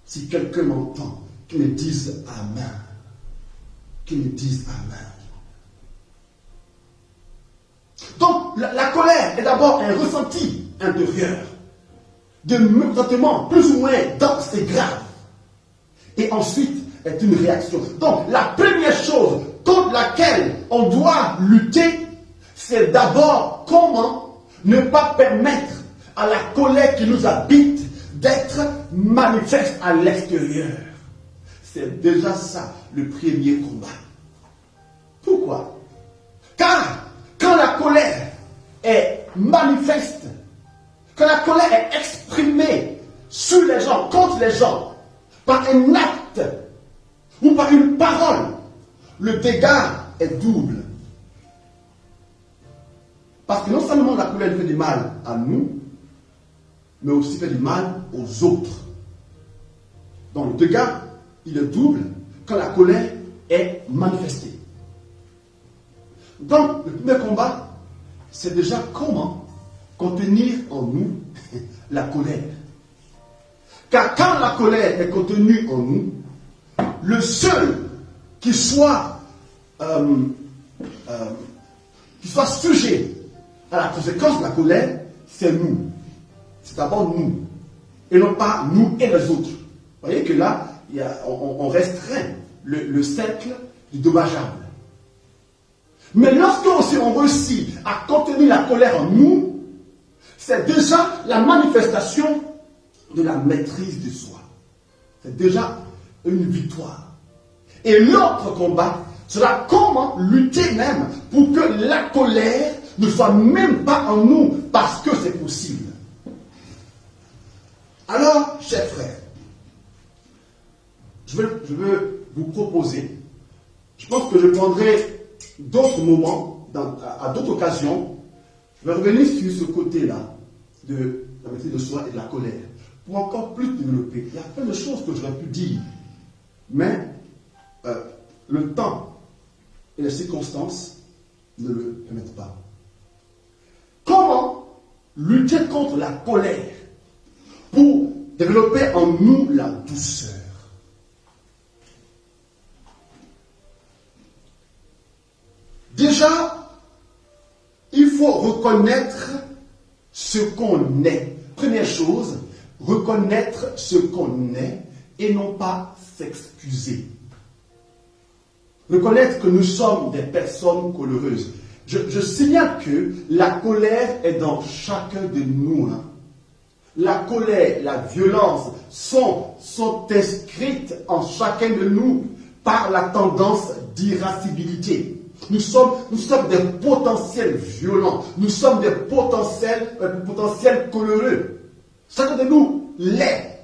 Si quelqu'un m'entend, qu'il me dise Amen. Qu'il me dise Amen. Donc, la colère est d'abord un ressenti intérieur, de mécontentement plus ou moins dense et grave. Et ensuite, est une réaction. Donc, la première chose contre laquelle on doit lutter, c'est d'abord comment ne pas permettre à la colère qui nous habite d'être manifeste à l'extérieur. C'est déjà ça le premier combat. Pourquoi? Car quand la colère est manifeste, quand la colère est exprimée sur les gens, contre les gens, par un acte ou par une parole, le dégât est double. Parce que non seulement la colère fait du mal à nous, mais aussi fait du mal aux autres. Donc le dégât, il est double quand la colère est manifestée. Donc le premier combat, c'est déjà comment contenir en nous la colère. Car quand la colère est contenue en nous, le seul qui soit sujet à la conséquence de la colère, c'est nous. C'est d'abord nous, et non pas nous et les autres. Vous voyez que là, on restreint le cercle du dommageable. Mais lorsque aussi on réussit à contenir la colère en nous, c'est déjà la manifestation de la maîtrise de soi. C'est déjà une victoire. Et l'autre combat sera comment lutter même pour que la colère ne soit même pas en nous, parce que c'est possible. Alors, chers frères, je veux vous proposer, je pense que je prendrai d'autres moments, à d'autres occasions, je vais revenir sur ce côté-là de la maîtrise de soi et de la colère, pour encore plus développer. Il y a plein de choses que j'aurais pu dire, mais le temps et les circonstances ne le permettent pas. Comment lutter contre la colère pour développer en nous la douceur? Déjà, il faut reconnaître ce qu'on est. Première chose, reconnaître ce qu'on est et non pas s'excuser. Reconnaître que nous sommes des personnes coléreuses. Je signale que la colère est dans chacun de nous. La colère, la violence sont inscrites en chacun de nous par la tendance d'irascibilité. Nous sommes des potentiels violents. Nous sommes des potentiels coléreux. Chacun de nous l'est.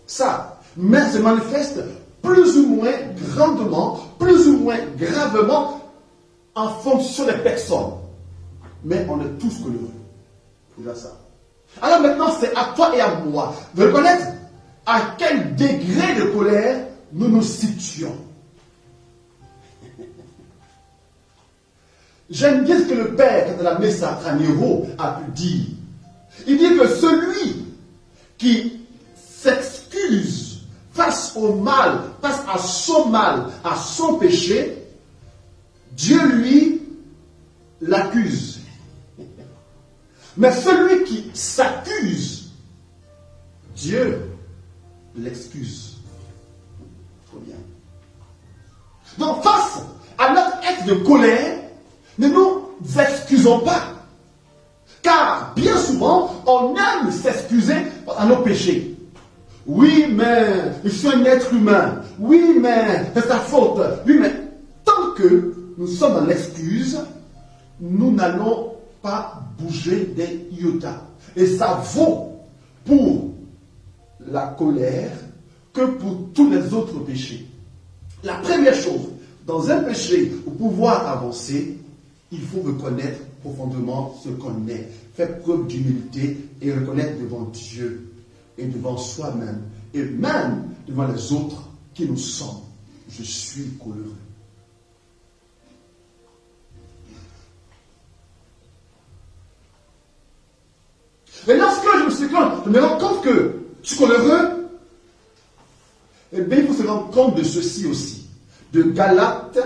Ça. Mais se manifeste plus ou moins grandement, plus ou moins gravement en fonction des personnes. Mais on est tous coléreux. C'est déjà ça. Alors maintenant, c'est à toi et à moi de reconnaître à quel degré de colère nous nous situons. J'aime bien ce que le père de la Messa Raniero a pu dire. Il dit que celui qui s'excuse face au mal, face à son mal, à son péché, Dieu lui l'accuse. Mais celui qui s'accuse, Dieu l'excuse. Trop bien. Donc face à notre acte de colère, ne nous excusons pas. Car bien souvent, on aime s'excuser. à nos péchés. Oui, mais je suis un être humain. Oui, mais c'est sa faute. Oui, mais tant que nous sommes dans l'excuse, nous n'allons pas bouger des iota. Et ça vaut pour la colère que pour tous les autres péchés. La première chose, dans un péché, pour pouvoir avancer, il faut reconnaître profondément ce qu'on est. Faire preuve d'humilité et reconnaître devant Dieu et devant soi-même et même devant les autres qui nous sommes. Je suis coléreux. Mais lorsque je me rends compte que je suis coléreux, eh bien, il faut se rendre compte de ceci aussi. De Galates,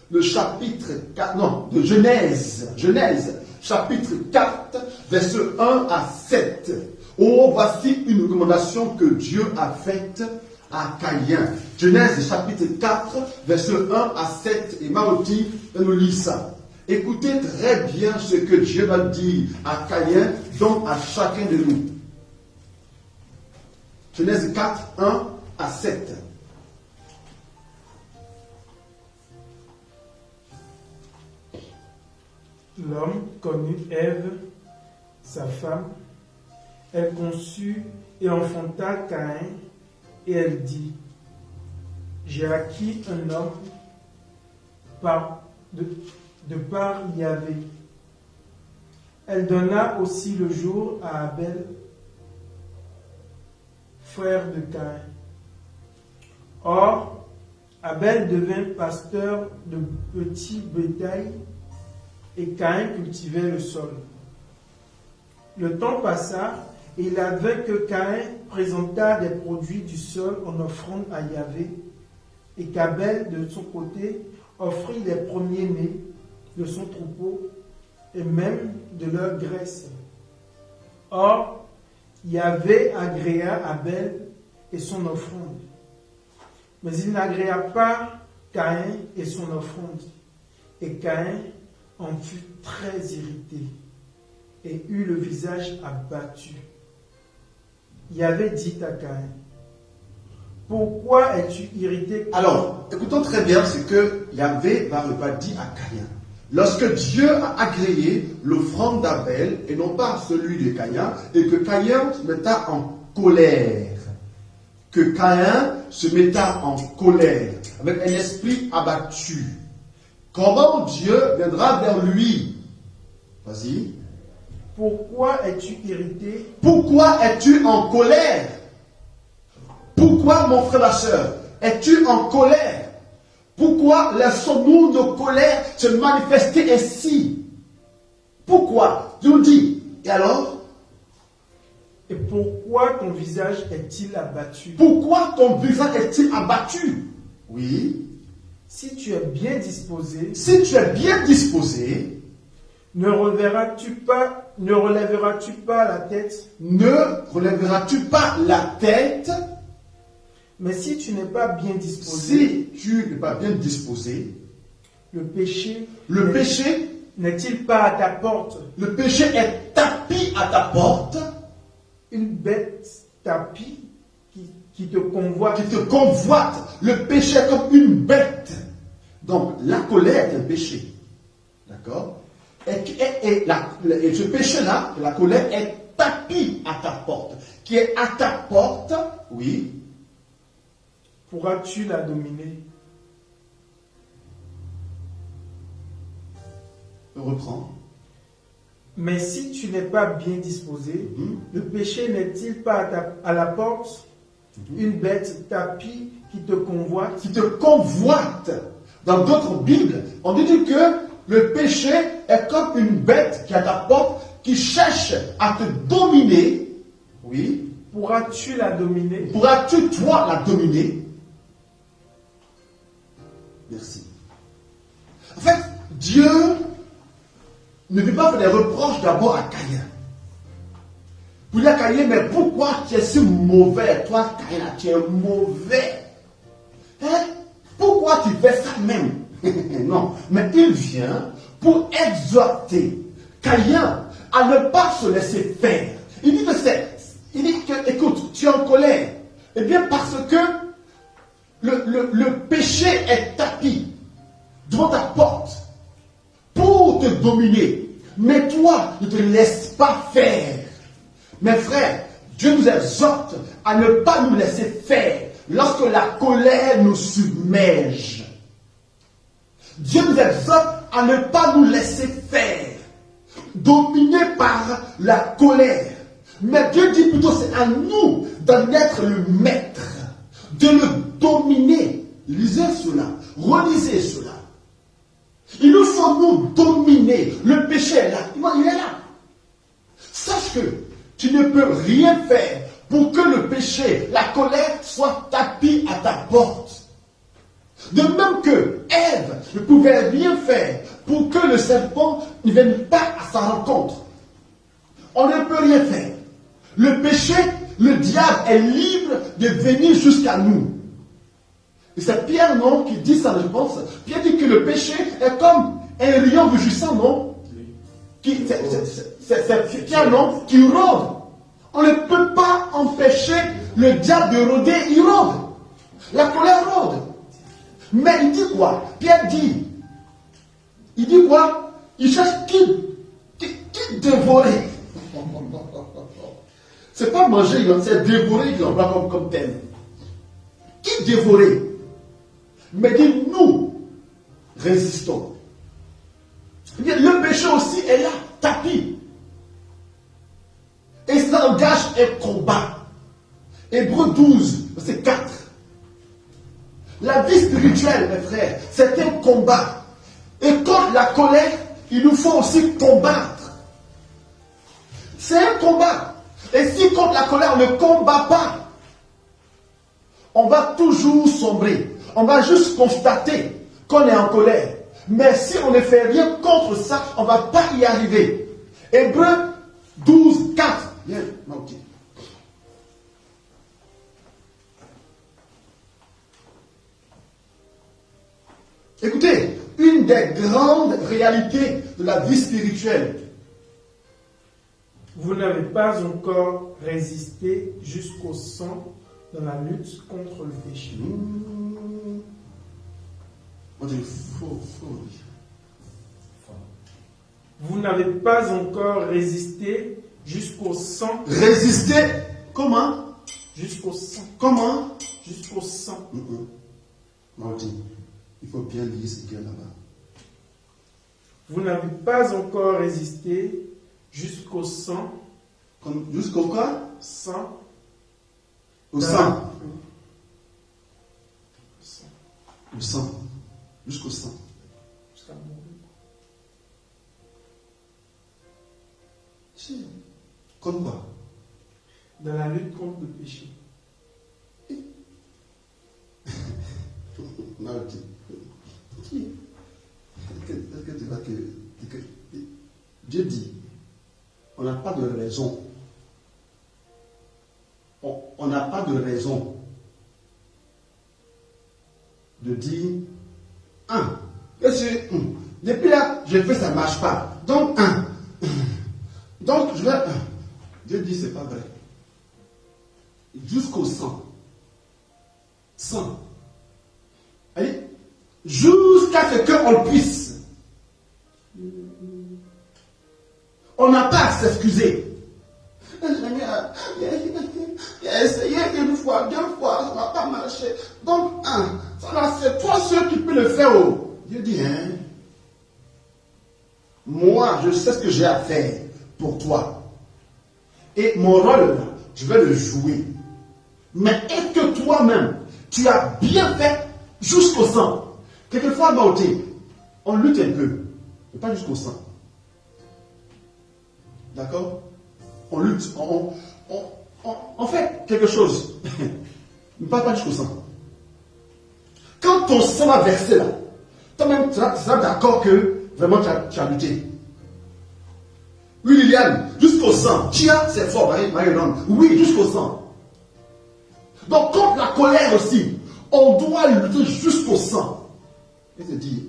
le chapitre 4, non, de Genèse, chapitre 4, versets 1 à 7. Oh, voici une recommandation que Dieu a faite à Caïn. Genèse, chapitre 4, versets 1 à 7. Et Maroti nous lit ça. Écoutez très bien ce que Dieu va dire à Caïn, donc à chacun de nous. Genèse 4, 1 à 7. L'homme connut Ève, sa femme. Elle conçut et enfanta Caïn, et elle dit, j'ai acquis un homme de par Yahvé. Elle donna aussi le jour à Abel, frère de Caïn. Or, Abel devint pasteur de petits bétail et Caïn cultivait le sol. Le temps passa et il avait que Caïn présenta des produits du sol en offrande à Yahvé et qu'Abel, de son côté, offrit les premiers-nés de son troupeau et même de leur graisse. Or, Yahvé agréa Abel et son offrande. Mais il n'agréa pas Caïn et son offrande. Et Caïn en fut très irrité et eut le visage abattu. Yahvé dit à Caïn, pourquoi es-tu irrité? Alors, écoutons très bien ce que Yahvé va dire à Caïn. Lorsque Dieu a agréé l'offrande d'Abel et non pas celui de Caïn, et que Caïn se metta en colère, avec un esprit abattu, comment Dieu viendra vers lui? Vas-y. Pourquoi es-tu irrité? Pourquoi es-tu en colère? Pourquoi, mon frère, ma soeur, es-tu en colère? Pourquoi laissons-nous nos colères se manifester ainsi? Pourquoi? Dieu nous dit. Et alors? Et pourquoi ton visage est-il abattu? Pourquoi ton visage est-il abattu? Oui. Si tu es bien disposé, ne relèveras-tu pas la tête? Ne relèveras-tu pas la tête? Mais si tu n'es pas bien disposé, le péché n'est-il pas à ta porte? Le péché est tapis à ta porte. Une bête tapie qui te convoite. Le péché est comme une bête. Donc, la colère est un péché. D'accord? Et ce péché-là, la colère, est tapis à ta porte. Qui est à ta porte, oui. Pourras-tu la dominer? Reprends. Mais si tu n'es pas bien disposé, le péché n'est-il pas à la porte? Une bête tapie qui te convoite. Dans d'autres Bibles, on dit que le péché est comme une bête qui est à ta porte, qui cherche à te dominer. Oui. Pourras-tu la dominer? Pourras-tu, toi, la dominer? Merci. En fait, Dieu ne veut pas faire des reproches d'abord à Caïn. Pour dire à Caïn, mais pourquoi tu es si mauvais? Toi, Caïn, tu es mauvais. Hein? Pourquoi tu fais ça même? Non, mais il vient pour exhorter Caïn à ne pas se laisser faire. Il dit que écoute, tu es en colère. Eh bien, parce que le péché est tapis devant ta porte pour te dominer. Mais toi, ne te laisse pas faire. Mes frères, Dieu nous exhorte à ne pas nous laisser faire lorsque la colère nous submerge. Dieu nous exhorte à ne pas nous laisser faire, dominé par la colère. Mais Dieu dit plutôt, c'est à nous d'en être le maître, de le dominer. Lisez cela, relisez cela. Il nous faut nous dominer. Le péché est là, il est là. Sache que tu ne peux rien faire pour que le péché, la colère, soit tapis à ta porte. De même que Ève ne pouvait rien faire pour que le serpent ne vienne pas à sa rencontre. On ne peut rien faire. Le péché, le diable est libre de venir jusqu'à nous. Et c'est Pierre, non, qui dit ça, je pense. Pierre dit que le péché est comme un rayon rugissant, non? C'est Pierre, non, qui rôde. On ne peut pas empêcher le diable de rôder, il rôde. La colère rôde. Mais il dit quoi? Pierre dit, il dit quoi? Il cherche qui dévorer. C'est pas manger, c'est dévorer qu'il emploie comme thème. Qui dévorer? Mais dit, nous résistons. Le péché aussi est là, tapis. Et ça engage un combat. Hébreux 12, verset 4. La vie spirituelle, mes frères, c'est un combat. Et contre la colère, il nous faut aussi combattre. C'est un combat. Et si contre la colère, on ne combat pas, on va toujours sombrer. On va juste constater qu'on est en colère. Mais si on ne fait rien contre ça, on ne va pas y arriver. Hébreux 12, 4. Bien, ok. Écoutez, une des grandes réalités de la vie spirituelle. Vous n'avez pas encore résisté jusqu'au sang dans la lutte contre le péché. Vous n'avez pas encore résisté jusqu'au sang. Résister, comment? Jusqu'au sang. Comment? Jusqu'au sang. Martin, il faut bien lire ce qu'il y a là-bas. Vous n'avez pas encore résisté jusqu'au sang. Jusqu'au quoi? Sang. Au sang. Le sang. Jusqu'au sang. Jusqu'à mourir. Comme quoi? Dans la lutte contre le péché. Martin. Est-ce que tu vois que Dieu dit, on n'a pas de raison. On n'a pas de raison de dire, depuis là, je fais, ça ne marche pas. Donc, donc, je vais. Dieu dit, c'est pas vrai. Jusqu'au sang. Sang. Allez, jusqu'à ce qu'on le puisse. On n'a pas à s'excuser. Il a essayé une fois, deux fois, ça n'a pas marché. Donc, c'est toi seul qui peux le faire. Dieu dit, moi, je sais ce que j'ai à faire pour toi. Et mon rôle, je vais le jouer. Mais est-ce que toi-même, tu as bien fait jusqu'au sang? Quelquefois, on lutte un peu, mais pas jusqu'au sang. D'accord? On lutte, on fait quelque chose, mais pas jusqu'au sang. Quand ton sang va verser là, toi-même, tu seras d'accord que vraiment tu as lutté. Oui, Liliane, jusqu'au sang. Tia, c'est fort, Marie-Laure. Oui, jusqu'au sang. Donc, contre la colère aussi, on doit lutter jusqu'au sang. Et se dire,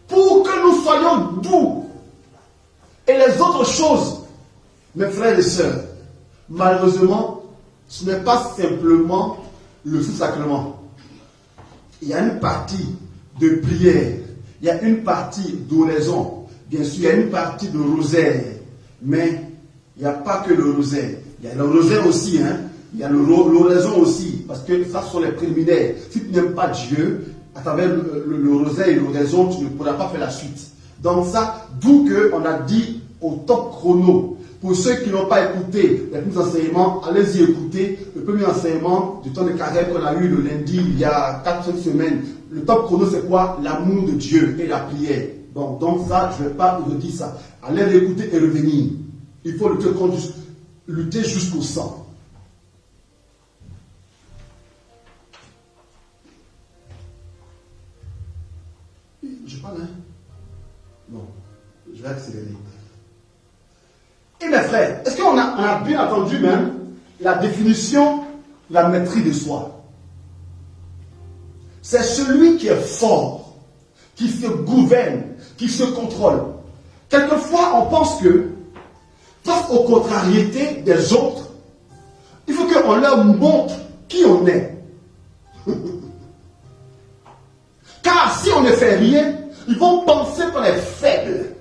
pour que nous soyons doux et les autres choses Mes frères et sœurs, malheureusement, ce n'est pas simplement le sous-sacrement. Il y a une partie de prière, il y a une partie d'oraison, bien sûr, il y a une partie de rosaire, mais il n'y a pas que le rosaire. Il y a le rosaire aussi, hein. Il y a l'oraison aussi, parce que ça sont les préliminaires. Si tu n'aimes pas Dieu, à travers le rosaire et l'oraison, tu ne pourras pas faire la suite. Donc ça, d'où qu'on a dit au top chrono. Pour ceux qui n'ont pas écouté les premiers enseignements, allez-y écouter le premier enseignement du temps de carême qu'on a eu le lundi, il y a 4-5 semaines. Le top chrono, c'est quoi? L'amour de Dieu et la prière. Bon, donc ça, je ne vais pas vous dire ça. Allez l'écouter et revenir. Il faut lutter jusqu'au sang. Je parle, hein? Bon, je vais accélérer. Et mes frères, est-ce qu'on a bien entendu même la définition de la maîtrise de soi? C'est celui qui est fort, qui se gouverne, qui se contrôle. Quelquefois, on pense que, face aux contrariétés des autres, il faut qu'on leur montre qui on est. Car si on ne fait rien, ils vont penser qu'on est faible.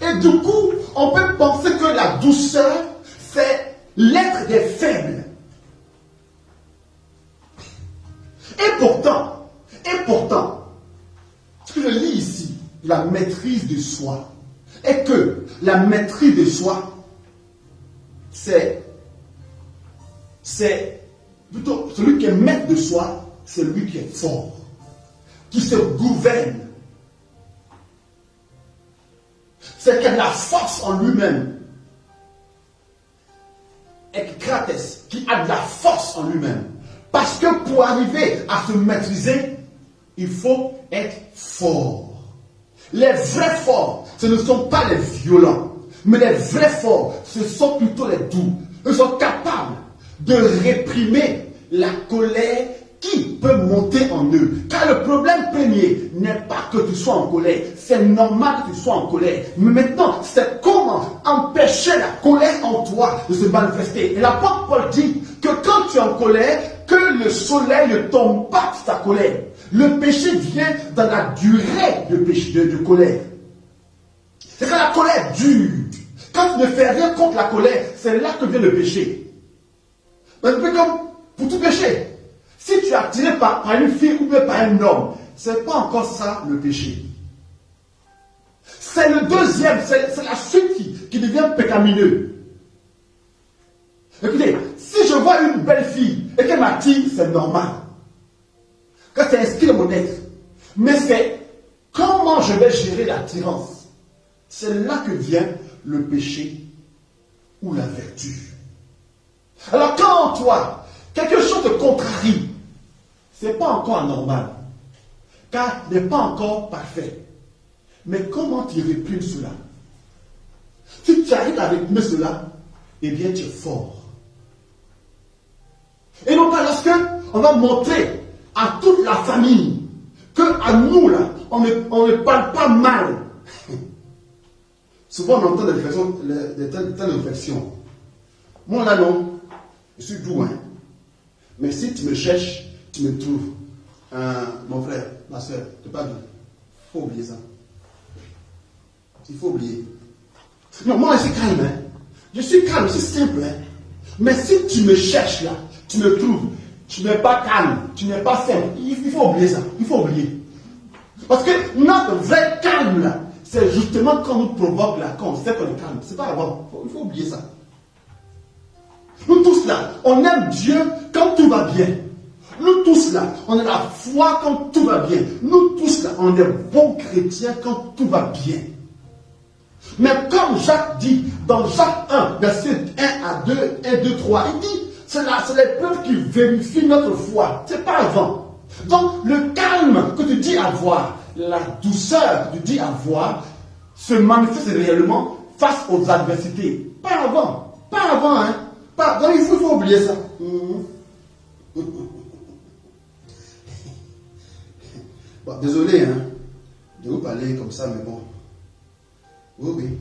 Et du coup, on peut penser que la douceur, c'est l'être des faibles. Et pourtant, ce que je lis ici, la maîtrise de soi, est que la maîtrise de soi, c'est plutôt celui qui est maître de soi, c'est lui qui est fort, qui se gouverne. C'est qu'il a de la force en lui-même. Ekkrates, qui a de la force en lui-même. Parce que pour arriver à se maîtriser, il faut être fort. Les vrais forts, ce ne sont pas les violents. Mais les vrais forts, ce sont plutôt les doux. Ils sont capables de réprimer la colère qui peut monter en eux. Car le problème premier n'est pas que tu sois en colère. C'est normal que tu sois en colère. Mais maintenant, c'est comment empêcher la colère en toi de se manifester. Et l'apôtre Paul dit que quand tu es en colère, que le soleil ne tombe pas sur ta colère. Le péché vient dans la durée de colère. C'est quand la colère dure. Quand tu ne fais rien contre la colère, c'est là que vient le péché. Mais un peu comme pour tout péché. Si tu es attiré par une fille ou bien par un homme, ce n'est pas encore ça le péché. C'est le deuxième, c'est la suite qui devient pécamineux. Écoutez, si je vois une belle fille et qu'elle m'attire, c'est normal. Quand c'est inscrit dans mon être. Mais c'est comment je vais gérer l'attirance. C'est là que vient le péché ou la vertu. Alors quand en toi, quelque chose te contrarie, ce n'est pas encore anormal, car il n'est pas encore parfait. Mais comment tu réprimes cela? Si tu arrives à réprimer cela, eh bien tu es fort. Et non pas lorsque on va montrer à toute la famille que à nous là, on ne parle pas mal. Souvent on entend des telles réflexions. Moi là non, je suis doux, hein. Mais si tu me cherches, tu me trouves. Mon frère, ma soeur, tu n'es pas doux. Il faut oublier ça. Il faut oublier. Non, moi je suis calme, hein. Je suis calme, c'est simple, hein. Mais si tu me cherches là, tu me trouves, tu n'es pas calme, tu n'es pas simple. Il faut oublier ça. Il faut oublier. Parce que notre vrai calme là, c'est justement quand on nous provoque là, quand on sait qu'on est calme. C'est pas avant. Il faut oublier ça. Nous tous là, on aime Dieu quand tout va bien. Nous tous là, on a la foi quand tout va bien. Nous tous là, on est bons chrétiens quand tout va bien. Mais comme Jacques dit, dans Jacques 1, verset 1 à 2, 1, 2, 3, il dit, c'est l'épreuve qui vérifie notre foi. C'est pas avant. Donc, le calme que tu dis avoir, la douceur que tu dis avoir, se manifeste réellement face aux adversités. Pas avant. Pas avant, hein. Donc, il faut oublier ça. Bon, désolé, hein, de vous parler comme ça, mais bon. Oui, oui.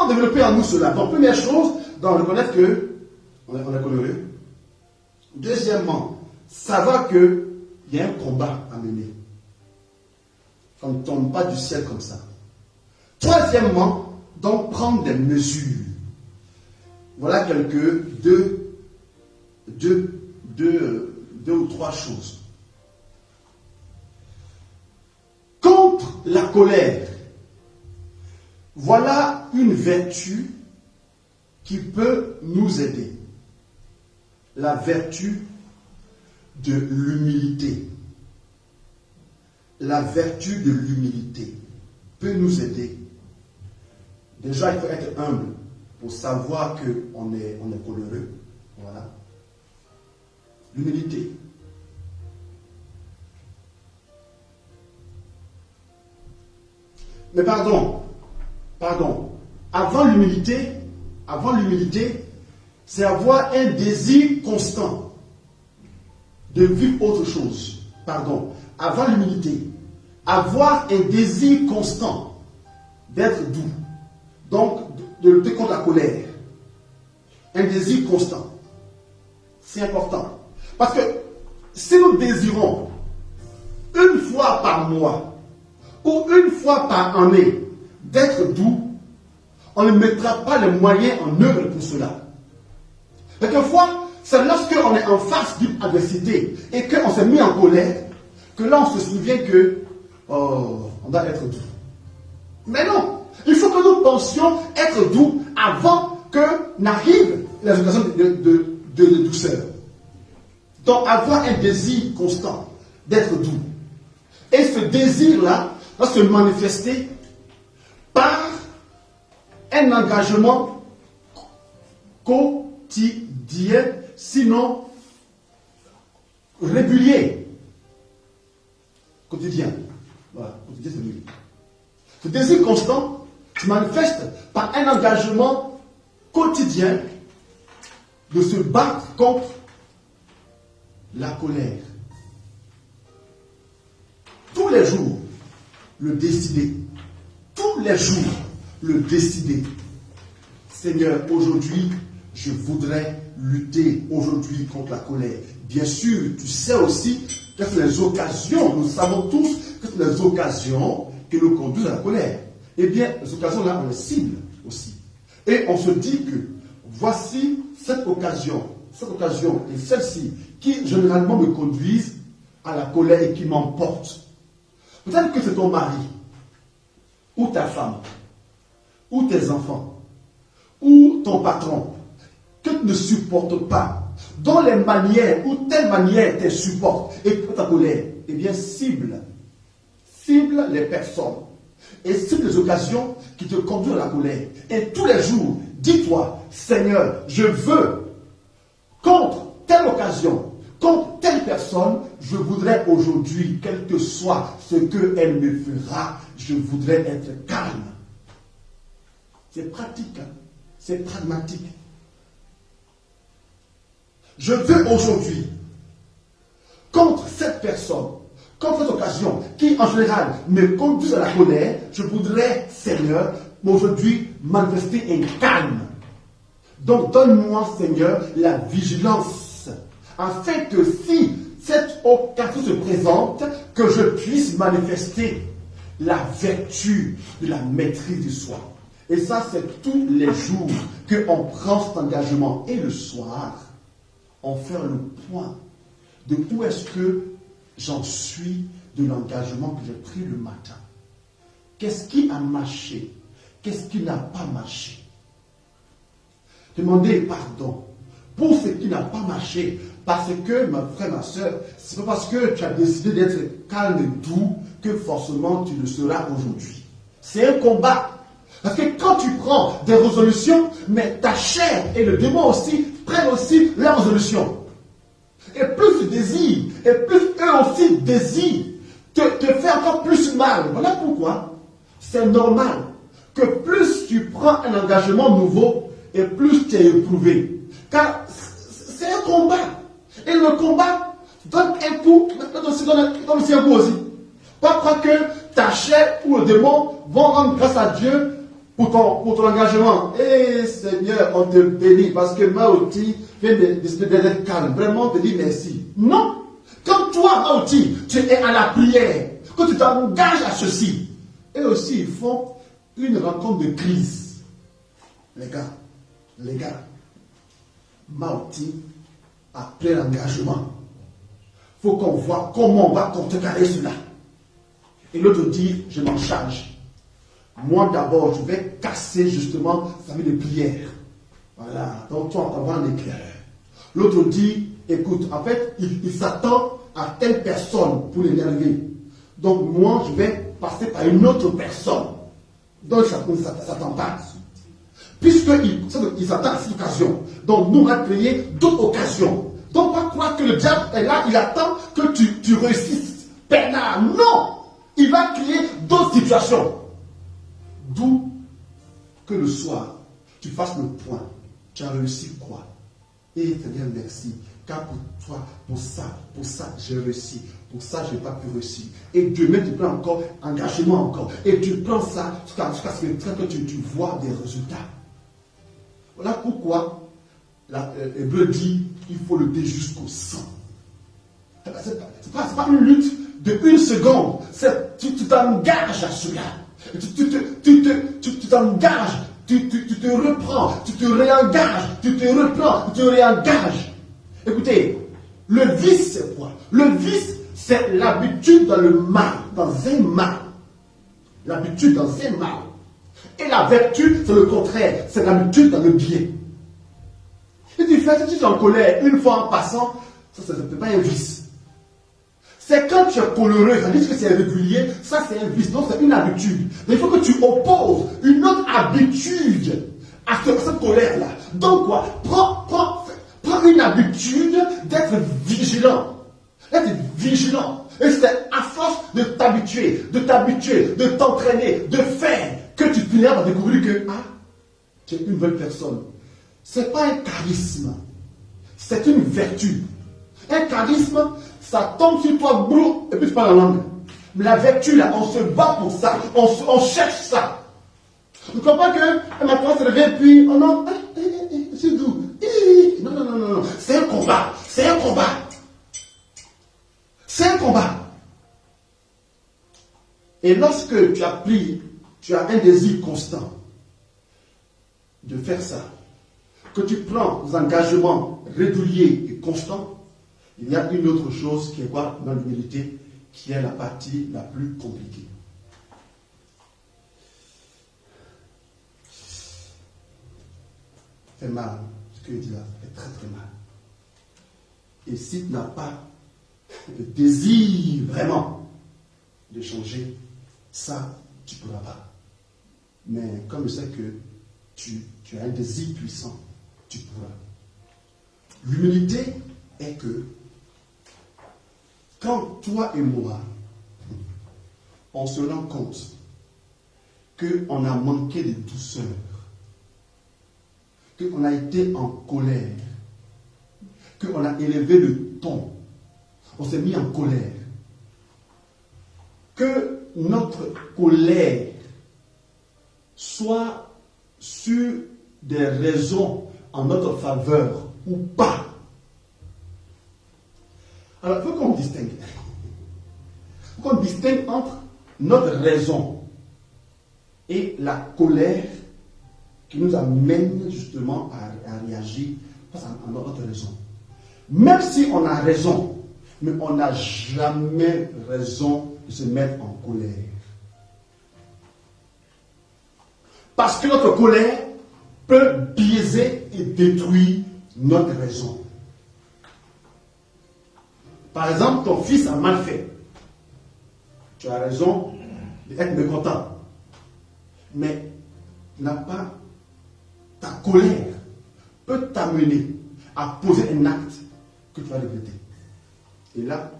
comment développer en nous cela? Donc, première chose, donc, reconnaître que on est coloré. Deuxièmement, savoir qu'il y a un combat à mener. On ne tombe pas du ciel comme ça. Troisièmement, donc prendre des mesures. Voilà deux ou trois choses. Contre la colère, voilà une vertu qui peut nous aider. La vertu de l'humilité. La vertu de l'humilité peut nous aider. Déjà, il faut être humble pour savoir qu'on est coléreux. Voilà. L'humilité. Mais pardon. Avant l'humilité, c'est avoir un désir constant de vivre autre chose. Avant l'humilité, avoir un désir constant d'être doux. Donc, de lutter contre la colère. Un désir constant. C'est important. Parce que si nous désirons une fois par mois ou une fois par année d'être doux, on ne mettra pas les moyens en œuvre pour cela. Quelquefois, c'est lorsqu'on est en face d'une adversité et qu'on s'est mis en colère que là on se souvient que on doit être doux. Mais non, il faut que nous pensions être doux avant que n'arrivent les occasions de douceur. Donc avoir un désir constant d'être doux. Et ce désir-là va se manifester par un engagement quotidien, sinon régulier. Quotidien. Voilà, quotidien c'est régulier. Ce désir constant se manifeste par un engagement quotidien de se battre contre la colère. Tous les jours, le décider. Tous les jours, le décider. Seigneur, aujourd'hui, je voudrais lutter aujourd'hui contre la colère. Bien sûr, tu sais aussi quelles sont les occasions, nous savons tous quelles sont les occasions qui nous conduisent à la colère. Eh bien, les occasions-là, on les cible aussi. Et on se dit que voici cette occasion et celle-ci qui généralement me conduisent à la colère et qui m'emportent. Peut-être que c'est ton mari, ou ta femme, ou tes enfants, ou ton patron, que tu ne supportes pas, dont les manières ou telle manière te supporte et que ta colère, eh bien cible les personnes et cible les occasions qui te conduisent à la colère. Et tous les jours, dis-toi, Seigneur, je veux, contre telle occasion, contre telle personne, je voudrais aujourd'hui, quel que soit ce qu'elle me fera, je voudrais être calme. C'est pratique, hein? C'est pragmatique. Je veux aujourd'hui, contre cette personne, contre cette occasion, qui en général me conduit à la colère, je voudrais, Seigneur, aujourd'hui manifester un calme. Donc donne-moi, Seigneur, la vigilance, afin que si cette occasion se présente, que je puisse manifester la vertu de la maîtrise du soi. Et ça, c'est tous les jours qu'on prend cet engagement. Et le soir, on fait le point de où est-ce que j'en suis de l'engagement que j'ai pris le matin. Qu'est-ce qui a marché? Qu'est-ce qui n'a pas marché? Demandez pardon pour ce qui n'a pas marché. Parce que, ma frère, ma soeur, c'est pas parce que tu as décidé d'être calme et doux que forcément tu le seras aujourd'hui. C'est un combat. Parce que quand tu prends des résolutions, mais ta chair et le démon aussi prennent aussi leurs résolutions. Et plus tu désires, et plus eux aussi désirent te faire encore plus mal. Voilà pourquoi c'est normal que plus tu prends un engagement nouveau, et plus tu es éprouvé. Car c'est un combat. Et le combat donne un coup, donne aussi un coup aussi. Pas croire que ta chair ou le démon vont rendre grâce à Dieu pour ton engagement. Eh Seigneur, on te bénit parce que Maoti vient d'être calme. Vraiment, on te dit merci. Non. Quand toi, Maoti, tu es à la prière, quand tu t'engages à ceci, et aussi ils font une rencontre de crise. Les gars, Maoti a pris l'engagement. Il faut qu'on voit comment on va contrecarrer cela. Et l'autre dit, je m'en charge. Moi d'abord, je vais casser justement sa vie de prière. Voilà, donc toi, on va en éclairer. L'autre dit, écoute, en fait, il s'attend à telle personne pour l'énerver. Donc moi, je vais passer par une autre personne. Donc ça ne s'attend pas. Puisqu'il s'attend à cette occasion. Donc nous, on va créer d'autres occasions. Donc pas croire que le diable est là, il attend que tu réussisses. Bernard, non! Il va créer d'autres situations. D'où que le soir, tu fasses le point. Tu as réussi quoi? Et Seigneur, merci. Car pour toi, pour ça, j'ai réussi. Pour ça, je n'ai pas pu réussir. Et demain, tu prends encore engagement encore. Et tu prends ça jusqu'à ce que tu vois des résultats. Voilà pourquoi l'Hébreu dit qu'il faut lutter jusqu'au sang. Ce n'est pas une lutte de une seconde. Tu t'engages à cela. Tu t'engages. Tu te reprends. Tu te réengages. Tu te reprends. Tu te réengages. Écoutez, le vice, c'est quoi? Le vice, c'est l'habitude dans le mal, dans un mal. L'habitude dans un mal. Et la vertu, c'est le contraire, c'est l'habitude dans le bien. Et tu fais, si tu es en colère une fois en passant, ça n'est pas un vice. C'est quand tu es coléreux, tandis que c'est régulier, ça c'est un vice, donc c'est une habitude. Mais il faut que tu opposes une autre habitude à cette colère-là. Donc quoi? Prends une habitude d'être vigilant. D'être vigilant. Et c'est à force de t'habituer, de t'entraîner, de faire, que tu finiras par découvrir que tu es une bonne personne. Ce n'est pas un charisme, c'est une vertu. Un charisme, ça tombe sur toi, boum, et puis tu parles la langue. Mais la vertu, là, on se bat pour ça, on cherche ça. Tu ne comprends pas que maintenant ça revient, puis, oh non, c'est doux. Non. C'est un combat. C'est un combat. Et lorsque tu as un désir constant de faire ça, que tu prends des engagements réguliers et constants, il y a une autre chose qui est quoi dans l'humilité, qui est la partie la plus compliquée. Ça fait mal, ce que je dis là, ça fait très très mal. Et si tu n'as pas le désir vraiment de changer, ça, tu ne pourras pas. Mais comme je sais que tu as un désir puissant, tu pourras. L'humilité est que quand toi et moi, on se rend compte qu'on a manqué de douceur, qu'on a été en colère, qu'on a élevé le ton, on s'est mis en colère, que notre colère soit sur des raisons en notre faveur ou pas. Alors, il faut qu'on distingue. Il faut qu'on distingue entre notre raison et la colère qui nous amène justement à réagir face à notre raison. Même si on a raison, mais on n'a jamais raison de se mettre en colère. Parce que notre colère peut biaiser et détruire notre raison. Par exemple, ton fils a mal fait. Tu as raison d'être mécontent. Mais ta colère peut t'amener à poser un acte que tu vas regretter. Et là,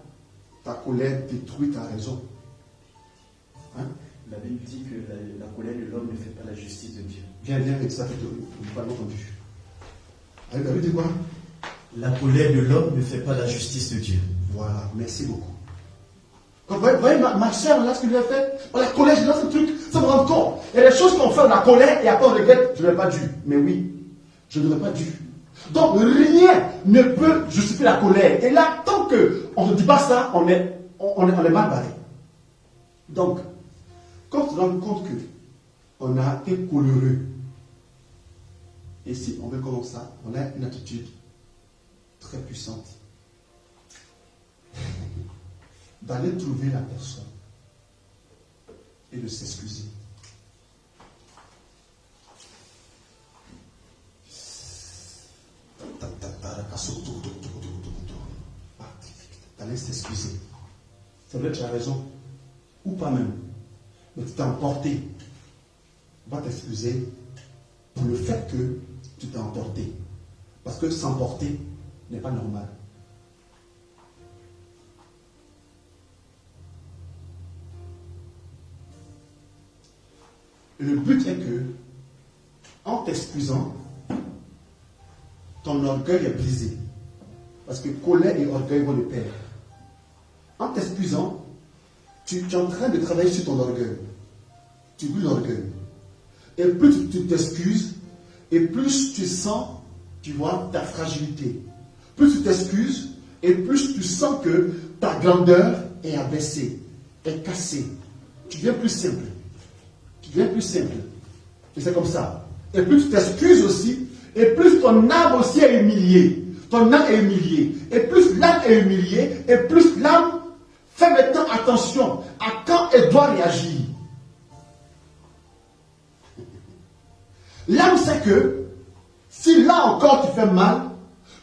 ta colère détruit ta raison. Hein? La Bible dit que la colère de l'homme ne fait pas la justice de Dieu. Bien, et ça fait pas entendu. La Bible dit quoi? La colère de l'homme ne fait pas la justice de Dieu. Voilà, merci beaucoup. Vous voyez ma soeur, là, ce que lui a fait? La colère, là, ce truc, ça vous rendre compte. Il y a des choses qu'on fait dans la colère et après on regrette, je n'aurais pas dû. Mais oui, je n'aurais pas dû. Donc rien ne peut justifier la colère. Et là, tant qu'on ne dit pas ça, on est mal barré. Donc, quand on se rend compte qu'on a été coléreux, et si on veut comme ça, on a une attitude très puissante d'aller trouver la personne et de s'excuser. D'aller s'excuser. C'est vrai que tu as raison, ou pas même, mais tu t'es emporté. Va t'excuser pour le fait que tu t'es emporté. Parce que s'emporter n'est pas normal. Et le but est que, en t'excusant, ton orgueil est brisé. Parce que colère et orgueil vont de pair. En t'excusant, tu es en train de travailler sur ton orgueil. Tu brises l'orgueil. Et plus tu t'excuses, et plus tu sens, tu vois, ta fragilité. Plus tu t'excuses, et plus tu sens que ta grandeur est abaissée, est cassée. Tu deviens plus simple. Tu deviens plus simple. Et c'est comme ça. Et plus tu t'excuses aussi, et plus ton âme aussi est humiliée. Ton âme est humiliée. Et plus l'âme est humiliée, et plus l'âme fait maintenant attention à quand elle doit réagir. L'âme sait que si là encore tu fais mal,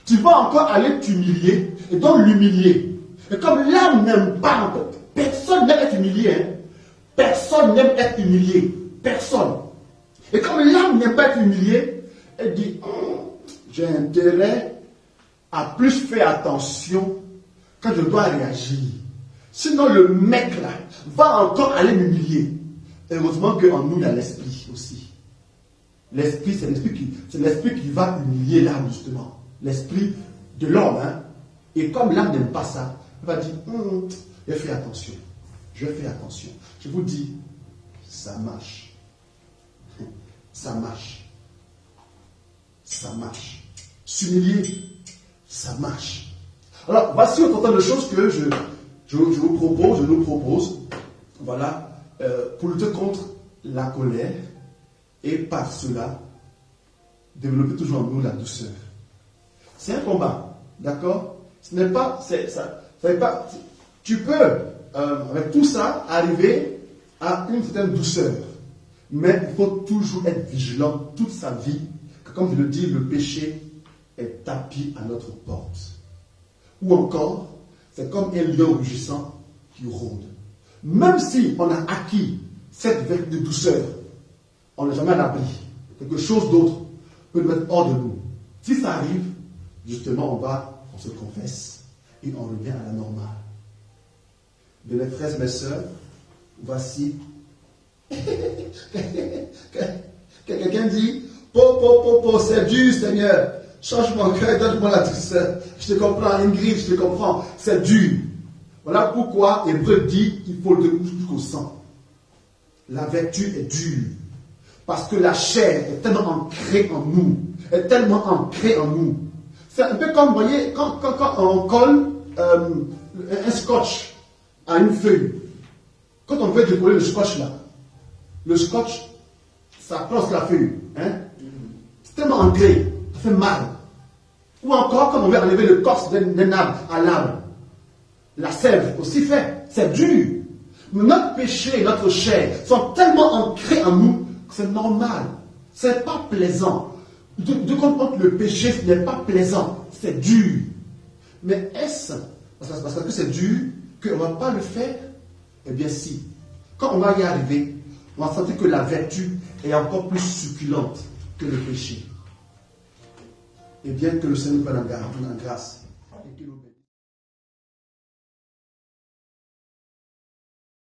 tu vas encore aller t'humilier et donc l'humilier. Et comme l'âme n'aime pas, personne n'aime être humilié. Hein? Personne n'aime être humilié. Personne. Et comme l'âme n'aime pas être humiliée, elle dit, j'ai intérêt à plus faire attention quand je dois réagir. Sinon le mec là va encore aller m'humilier. Heureusement qu'en nous il y a l'esprit aussi. L'esprit, c'est l'esprit qui va humilier l'âme, justement. L'esprit de l'homme. Hein? Et comme l'âme n'aime pas ça, elle va dire, je fais attention. Je fais attention. Je vous dis, ça marche. Ça marche. Ça marche. S'humilier, ça marche. Alors, voici autant de choses que je nous propose, voilà, pour lutter contre la colère. Et par cela, développer toujours en nous la douceur. C'est un combat, d'accord? Ce n'est pas, tu peux, avec tout ça, arriver à une certaine douceur. Mais il faut toujours être vigilant toute sa vie, que comme je le dis, le péché est tapis à notre porte. Ou encore, c'est comme un lion rugissant qui rôde. Même si on a acquis cette vertu de douceur, on n'est jamais à l'abri. Quelque chose d'autre peut nous mettre hors de nous. Si ça arrive, justement, on se confesse et on revient à la normale. Mais mes frères et mes sœurs, voici. Quelqu'un dit, c'est dur, Seigneur. Change mon cœur, donne-moi la douceur. Je te comprends, Ingrid, je te comprends. C'est dur. Voilà pourquoi Hébreu dit qu'il faut le découvrir jusqu'au sang. La vertu est dure. Parce que la chair est tellement ancrée en nous. Est tellement ancrée en nous. C'est un peu comme, vous voyez, quand on colle un scotch à une feuille. Quand on veut décoller le scotch là, le scotch, ça plonge la feuille. Hein? C'est tellement ancré, ça fait mal. Ou encore, quand on veut enlever le corps d'un arbre à l'arbre, la sève aussi fait. C'est dur. Mais notre péché et notre chair sont tellement ancrés en nous que c'est normal. C'est pas plaisant. De comprendre que le péché, ce n'est pas plaisant. C'est dur. Mais est-ce parce que c'est dur qu'on ne va pas le faire? Eh bien si. Quand on va y arriver, on va sentir que la vertu est encore plus succulente que le péché. Et bien que le Seigneur nous prenne en grâce. Et que nous